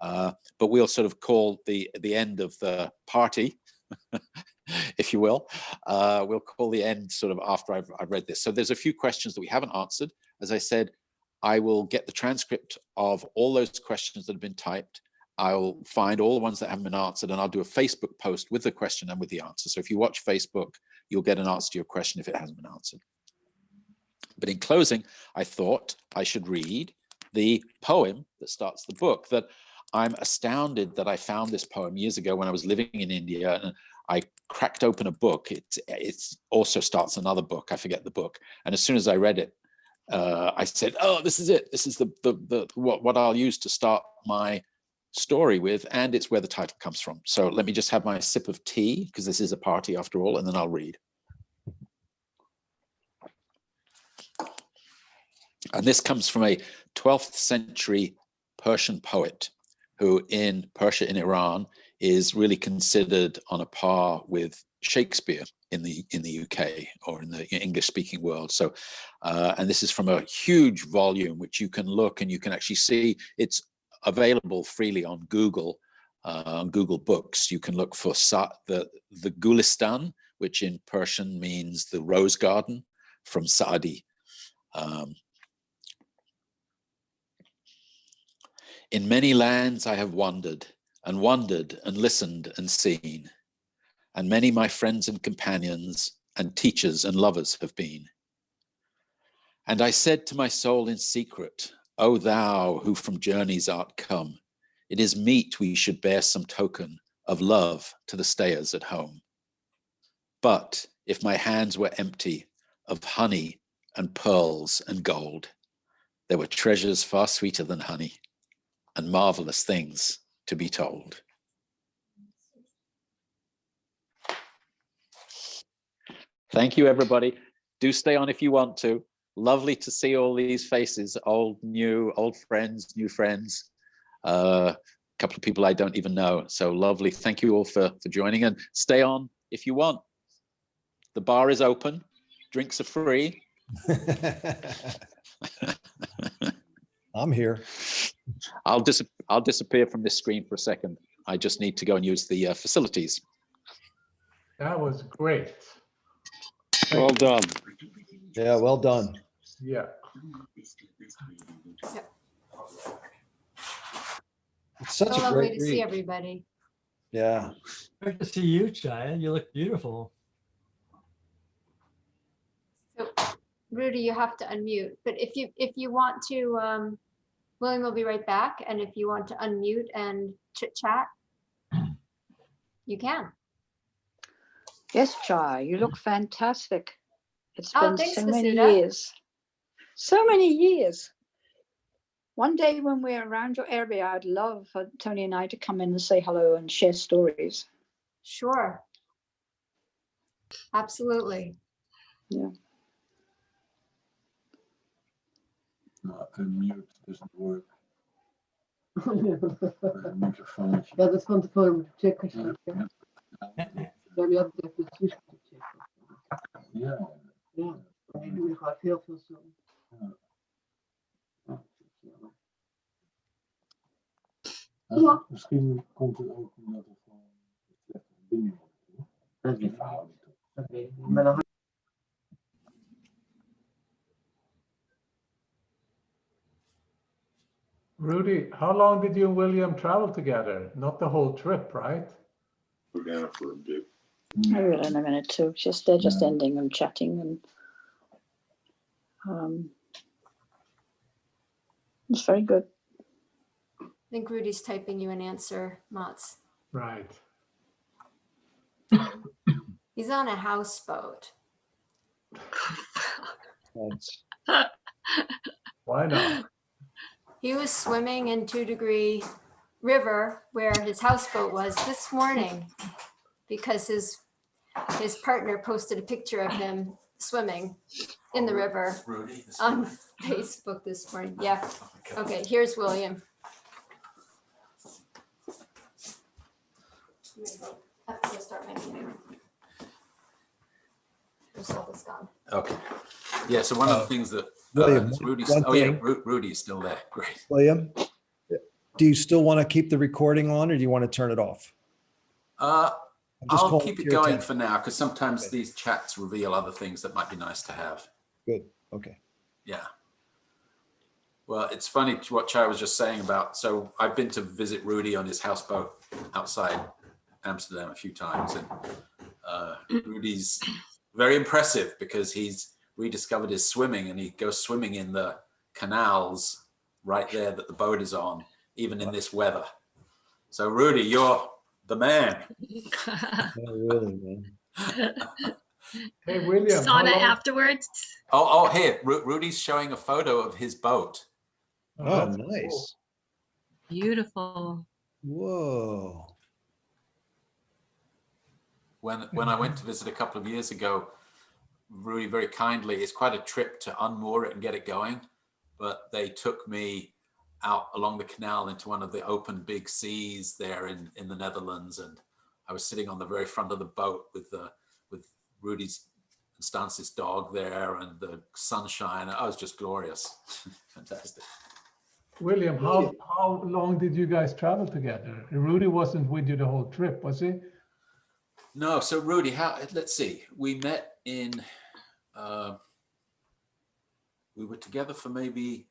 But we'll sort of call the end of the party, if you will. We'll call the end sort of after I've read this. So there's a few questions that we haven't answered. As I said, I will get the transcript of all those questions that have been typed. I'll find all the ones that haven't been answered, and I'll do a Facebook post with the question and with the answer. So if you watch Facebook, you'll get an answer to your question if it hasn't been answered. But in closing, I thought I should read the poem that starts the book. That I'm astounded that I found this poem years ago when I was living in India, and I cracked open a book. It also starts another book. I forget the book. And as soon as I read it, I said, "Oh, this is it. This is the what I'll use to start my story with," and it's where the title comes from. So let me just have my sip of tea, because this is a party after all, and then I'll read. And this comes from a 12th century Persian poet who in Persia, in Iran, is really considered on a par with Shakespeare in the UK or in the English speaking world. So, and this is from a huge volume, which you can look and you can actually see it's available freely on Google. On Google Books, you can look for the Gulistan, which in Persian means the rose garden, from Saadi. In many lands I have wandered and listened and seen, and many my friends and companions and teachers and lovers have been. And I said to my soul in secret, O thou who from journeys art come, it is meet we should bear some token of love to the stayers at home. But if my hands were empty of honey and pearls and gold, there were treasures far sweeter than honey and marvelous things to be told. Thank you, everybody. Do stay on if you want to. Lovely to see all these faces, old, new, old friends, new friends. A couple of people I don't even know. So lovely. Thank you all for joining, and stay on if you want. The bar is open. Drinks are free. I'm here. I'll disappear from this screen for a second. I just need to go and use the facilities. That was great. Well done. Yeah, well done. Yeah. It's such So a lovely great to see read. everybody. Yeah. Great to see you, Chaya. You look beautiful. So, Rudy, you have to unmute, but if you want to, William will be right back, and if you want to unmute and chit chat, you can. Yes, Chai, you look fantastic. It's Oh, been thanks, so many Vasudha. years. So many years. One day when we're around your area, I'd love for Tony and I to come in and say hello and share stories. Sure. Absolutely. Yeah. Nou, unmute doesn't work. Microfoon. Ja, dat is van tevoren moeten checken. Ja. Ja, die had het even precies moeten checken. Ja. Ja, die doen gewoon heel veel zo. Ja. Misschien komt het ook omdat er gewoon slechte verbinding is. Dat is verhouding toch? Dat weet ik niet. Maar dan Rudy, how long did you and William travel together? Not the whole trip, right? We're down for a bit. Maybe in a minute too. They're just ending and chatting, and it's very good. I think Rudy's typing you an answer, Mats. Right. He's on a houseboat. Thanks. Why not? He was swimming in 2 Degree River where his houseboat was this morning because his partner posted a picture of him swimming in the river on Facebook this morning. Yeah. Okay, here's William. I have to start my meeting. There's all this gone. Okay. Yeah. So one of the things that William, Rudy's. one Oh yeah, thing. Rudy's still there. Great. William, do you still want to keep the recording on, or do you want to turn it off? I'm just I'll calling keep to it your going attention. for now because sometimes Okay. these chats reveal other things that might be nice to have. Good. Okay. Yeah. Well, it's funny what Chai was just saying about. So I've been to visit Rudy on his houseboat outside Amsterdam a few times, and Rudy's very impressive because he's rediscovered his swimming, and he goes swimming in the canals right there that the boat is on, even in this weather. So Rudy, you're the man. Oh, really, man. Hey, William. how Sauna long- afterwards. Oh, here, Rudy's showing a photo of his boat. Oh, that's nice. cool. Beautiful. Whoa. When I went to visit a couple of years ago, Rudy very kindly, it's quite a trip to unmoor it and get it going, but they took me out along the canal into one of the open big seas there in the Netherlands, and I was sitting on the very front of the boat with Rudy's and Stance's dog there and the sunshine. Oh, it was just glorious. Fantastic. William, how long did you guys travel together? Rudy wasn't with you the whole trip, was he? No, so Rudy, let's see. We met in, we were together for maybe,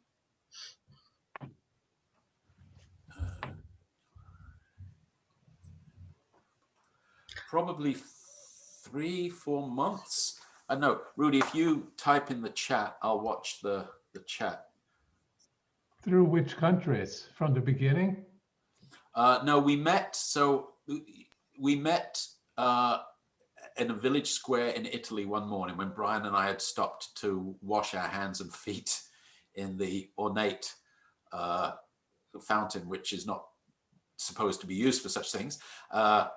probably 3-4 months. I know, Rudy, if you type in the chat, I'll watch the chat. Through which countries? From the beginning? No, we met, we met in a village square in Italy one morning when Brian and I had stopped to wash our hands and feet in the ornate fountain, which is not supposed to be used for such things.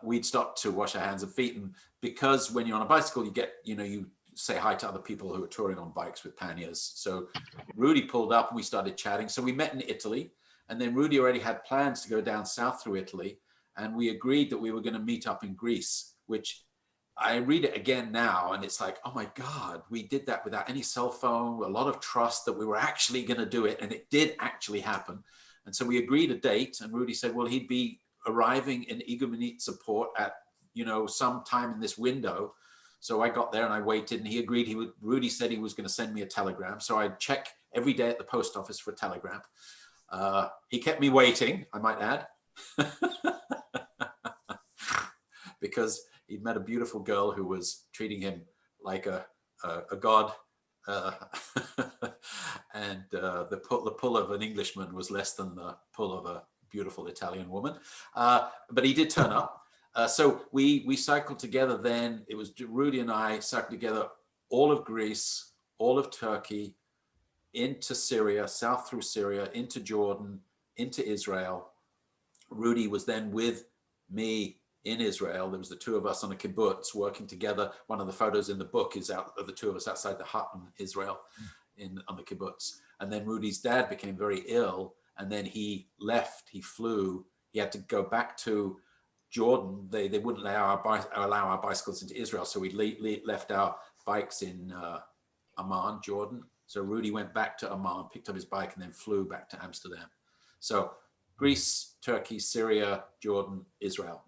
We'd stopped to wash our hands and feet, and because when you're on a bicycle, you get, you say hi to other people who are touring on bikes with panniers. So Rudy pulled up and we started chatting. So we met in Italy, and then Rudy already had plans to go down south through Italy, and we agreed that we were going to meet up in Greece, which I read it again now, and it's like, oh my God, we did that without any cell phone, a lot of trust that we were actually going to do it, and it did actually happen. And so we agreed a date, and Rudy said, well, he'd be arriving in Igoumenitsa port at, some time in this window. So I got there and I waited, and he agreed Rudy said he was going to send me a telegram. So I'd check every day at the post office for a telegram. He kept me waiting, I might add, because he'd met a beautiful girl who was treating him like a god. And the pull of an Englishman was less than the pull of a beautiful Italian woman. But he did turn up. So we cycled together then. It was Rudy and I cycled together all of Greece, all of Turkey, into Syria, south through Syria, into Jordan, into Israel. Rudy was then with me in Israel. There was the two of us on a kibbutz working together. One of the photos in the book is out of the two of us outside the hut in Israel on the kibbutz. And then Rudy's dad became very ill, and then he left, he flew. He had to go back to Jordan. They wouldn't allow our bicycles into Israel, so we left our bikes in Amman, Jordan. So Rudy went back to Amman, picked up his bike, and then flew back to Amsterdam. So Greece, Turkey, Syria, Jordan, Israel.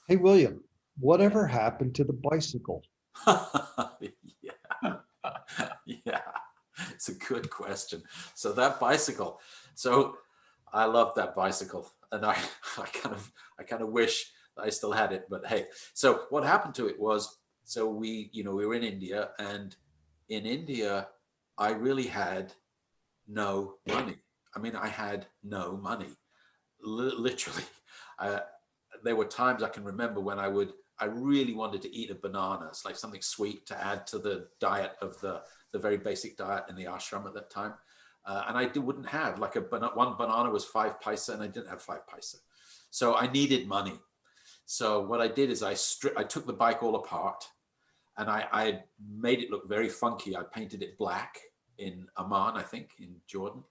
Hey, William, whatever happened to the bicycle? Yeah, it's a good question. So that bicycle, I love that bicycle, and I kind of wish I still had it, but hey. So what happened to it was, so we were in India, and in India, I really had no money. I mean, I had no money, literally. There were times I can remember when I really wanted to eat a banana. It's like something sweet to add to the diet of the very basic diet in the ashram at that time. And I wouldn't have, like one banana was 5 paisa, and I didn't have 5 paisa. So I needed money. So what I did is I took the bike all apart, and I made it look very funky. I painted it black in Amman, I think, in Jordan.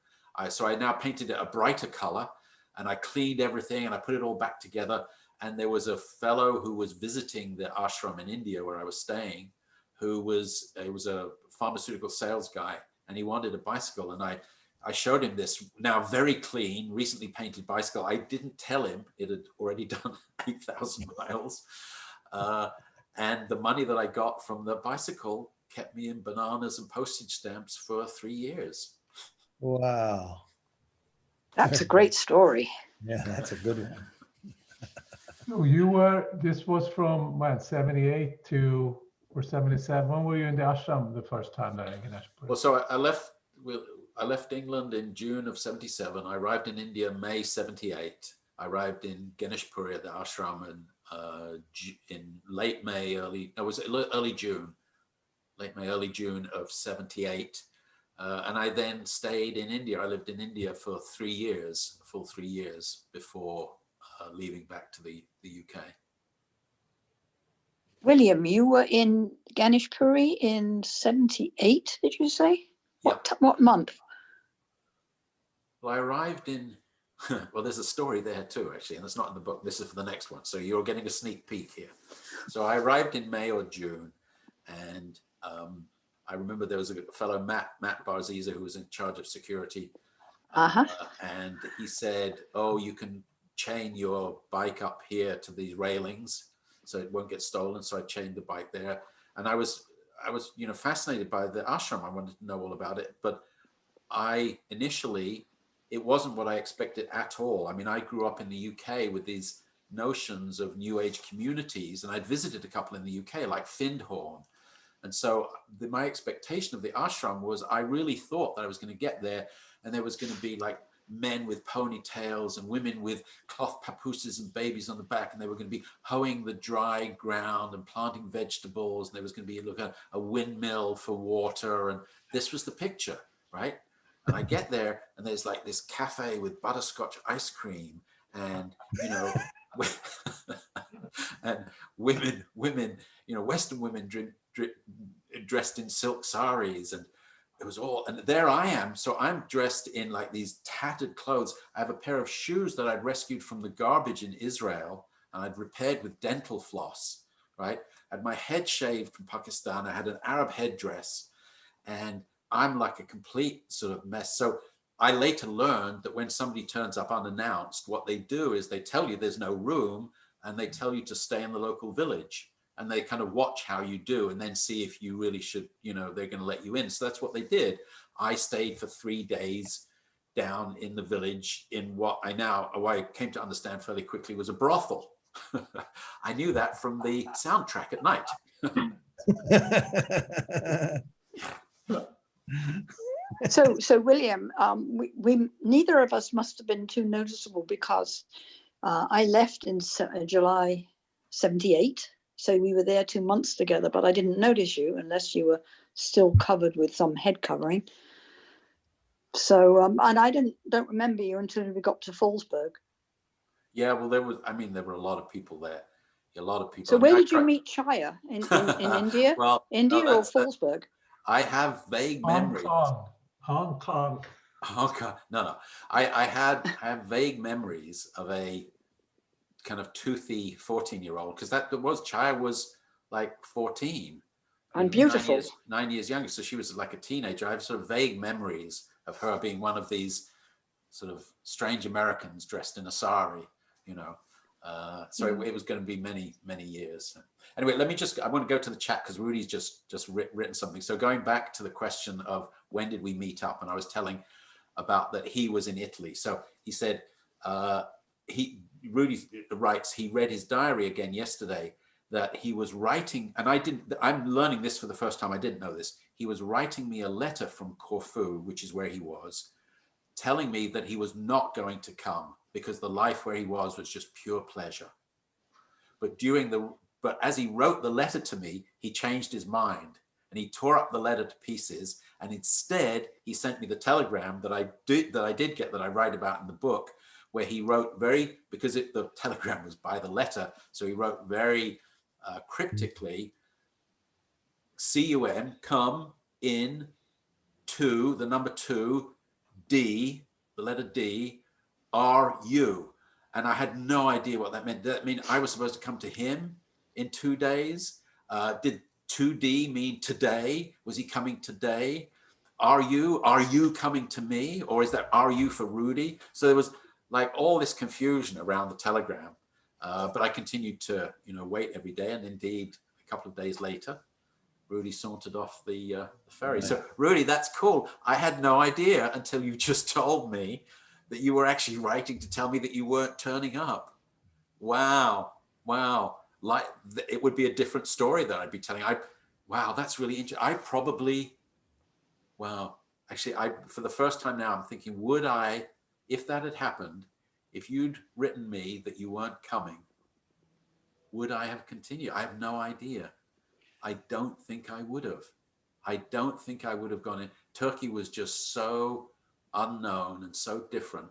So I now painted it a brighter color, and I cleaned everything, and I put it all back together. And there was a fellow who was visiting the ashram in India where I was staying, he was a pharmaceutical sales guy, and he wanted a bicycle. And I showed him this now very clean, recently painted bicycle. I didn't tell him it had already done 8,000 miles. And the money that I got from the bicycle kept me in bananas and postage stamps for 3 years. Wow. That's a great story. Yeah, that's a good one. So this was from when, 78 or 77? When were you in the ashram the first time there in Ganeshpur? Well, so I left England in June of 77. I arrived in India May 78. I arrived in Ganeshpur at the ashram in late May, early June of 78. And I then stayed in India. I lived in India for 3 years, full 3 years before leaving back to the UK. William, you were in Ganeshpuri in 78, did you say? What month? Well, I arrived in, well, there's a story there too, actually, and it's not in the book. This is for the next one. So you're getting a sneak peek here. So I arrived in May or June, and I remember there was a fellow, Matt Barziza, who was in charge of security. And he said, oh, you can chain your bike up here to these railings so it won't get stolen. So I chained the bike there. And I was, you know, fascinated by the ashram. I wanted to know all about it. But initially, it wasn't what I expected at all. I mean, I grew up in the UK with these notions of New Age communities, and I'd visited a couple in the UK, like Findhorn. And so my expectation of the ashram was, I really thought that I was going to get there and there was going to be like men with ponytails and women with cloth papooses and babies on the back, and they were going to be hoeing the dry ground and planting vegetables, and there was going to be a windmill for water, and this was the picture, right? And I get there and there's like this cafe with butterscotch ice cream, and you know, and women, you know, Western women dressed in silk saris, and it was all, and there I am. So I'm dressed in like these tattered clothes. I have a pair of shoes that I'd rescued from the garbage in Israel and I'd repaired with dental floss, right? I had my head shaved from Pakistan. I had an Arab headdress, and I'm like a complete sort of mess. So I later learned that when somebody turns up unannounced, what they do is they tell you there's no room, and they tell you to stay in the local village, and they kind of watch how you do and then see if you really should, you know, they're going to let you in. So that's what they did. I stayed for 3 days down in the village in what I came to understand fairly quickly was a brothel. I knew that from the soundtrack at night. So William, we neither of us must have been too noticeable, because I left in July 78. So we were there 2 months together, but I didn't notice you unless you were still covered with some head covering. So, and I don't remember you until we got to Fallsburg. Yeah, well, there were a lot of people there. A lot of people. So where did you meet Chaya? In India? Well, India or Fallsburg? I have vague memories. Hong Kong. No. I have vague memories of a kind of toothy 14-year-old, because Chaya was like 14 and beautiful, 9 years younger, so she was like a teenager. I have sort of vague memories of her being one of these sort of strange Americans dressed in a sari, you know. So it was going to be many years. Anyway, I want to go to the chat because Rudy's just written something. So going back to the question of when did we meet up, and I was telling about that he was in Italy. So he said Rudy writes, he read his diary again yesterday, that he was writing, and I'm learning this for the first time, I didn't know this. He was writing me a letter from Corfu, which is where he was, telling me that he was not going to come because the life where he was just pure pleasure. But as he wrote the letter to me, he changed his mind and he tore up the letter to pieces. And instead he sent me the telegram that I did get, that I write about in the book, where he wrote because the telegram was by the letter. So he wrote very cryptically, CUM, come in to the number 2, D, the letter D, RU. And I had no idea what that meant. Did that mean I was supposed to come to him in 2 days? Did 2D mean today? Was he coming today? Are you coming to me? Or is that RU for Rudy? So there was like all this confusion around the telegram. But I continued to, wait every day. And indeed, a couple of days later, Rudy sauntered off the ferry. So Rudy, that's cool. I had no idea until you just told me that you were actually writing to tell me that you weren't turning up. Wow. Like it would be a different story that I'd be telling. Wow, that's really interesting. Actually, for the first time now, I'm thinking, would I, if that had happened, if you'd written me that you weren't coming, would I have continued? I have no idea. I don't think I would have. I don't think I would have gone in. Turkey was just so unknown and so different.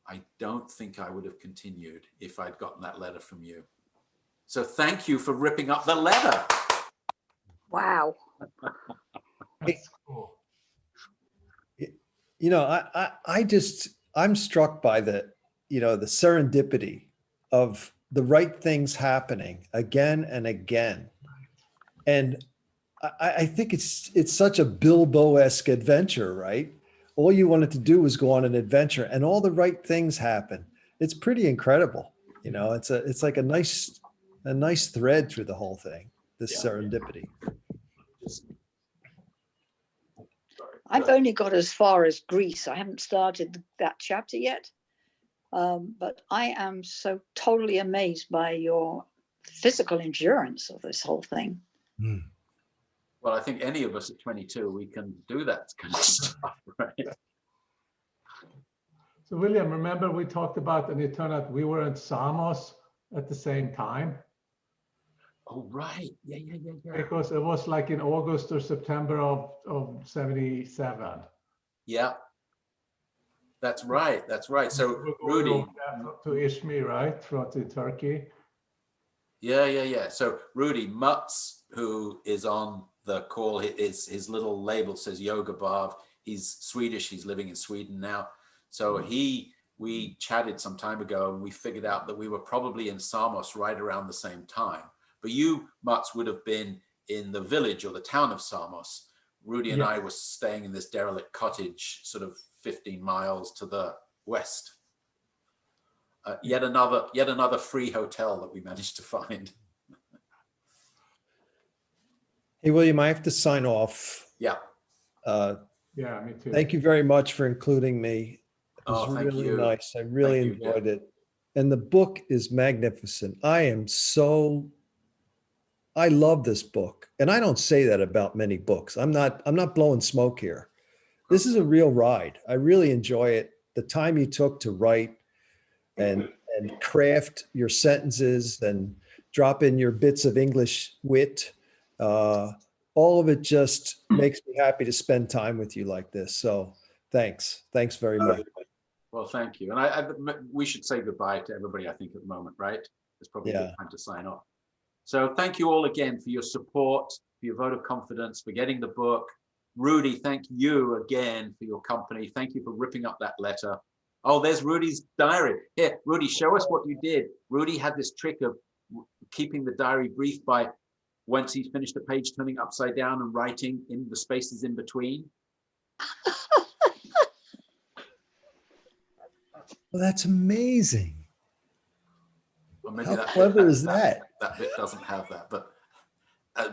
I don't think I would have continued if I'd gotten that letter from you. So thank you for ripping up the letter. Wow. That's cool. I'm struck by the serendipity of the right things happening again and again. And I think it's such a Bilbo-esque adventure, right? All you wanted to do was go on an adventure, and all the right things happen. It's pretty incredible. You know, it's like a nice thread through the whole thing. This serendipity. I've only got as far as Greece. I haven't started that chapter yet. But I am so totally amazed by your physical endurance of this whole thing. Well, I think any of us at 22, we can do that kind of stuff, right? So William, remember we talked about, and it turned out we were in Samos at the same time? Oh, right. Yeah. Because it was like in August or September of 77. Yeah. That's right. So Rudy. To Izmir, right? To Turkey. Yeah. So Rudy Mutz, who is on the call, his little label says Yoga Bav. He's Swedish. He's living in Sweden now. So we chatted some time ago, and we figured out that we were probably in Samos right around the same time. But you, Mutz, would have been in the village or the town of Samos. Rudy and I were staying in this derelict cottage, sort of 15 miles to the west. Yet another free hotel that we managed to find. Hey, William, I have to sign off. Yeah. Yeah, me too. Thank you very much for including me. It was thank really you. nice. I really Thank you, enjoyed it. And the book is magnificent. I love this book. And I don't say that about many books. I'm not blowing smoke here. This is a real ride. I really enjoy it. The time you took to write and craft your sentences and drop in your bits of English wit. All of it just makes me happy to spend time with you like this. So thanks very much. Well, thank you. And we should say goodbye to everybody, I think, at the moment, right? It's probably a good time to sign off. So thank you all again for your support, for your vote of confidence, for getting the book. Rudy, thank you again for your company. Thank you for ripping up that letter. Oh, there's Rudy's diary. Here, Rudy, show us what you did. Rudy had this trick of keeping the diary brief by, once he's finished a page, turning upside down and writing in the spaces in between. Well, that's amazing. Or maybe How clever is that? That bit doesn't have that, but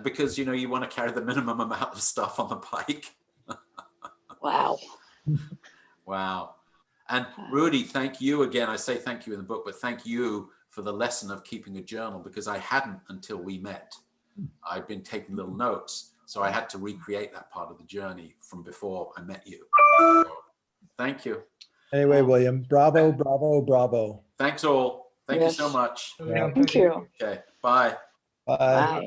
because, you know, you want to carry the minimum amount of stuff on the bike. Wow. Wow. And Rudy, thank you again. I say thank you in the book, but thank you for the lesson of keeping a journal, because I hadn't until we met. I'd been taking little notes, so I had to recreate that part of the journey from before I met you. So, thank you. Anyway, William, bravo, bravo, bravo. Thanks all. Thank you so much. Thank you. Okay, bye. Bye.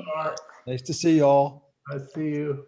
Nice to see you all. I see you.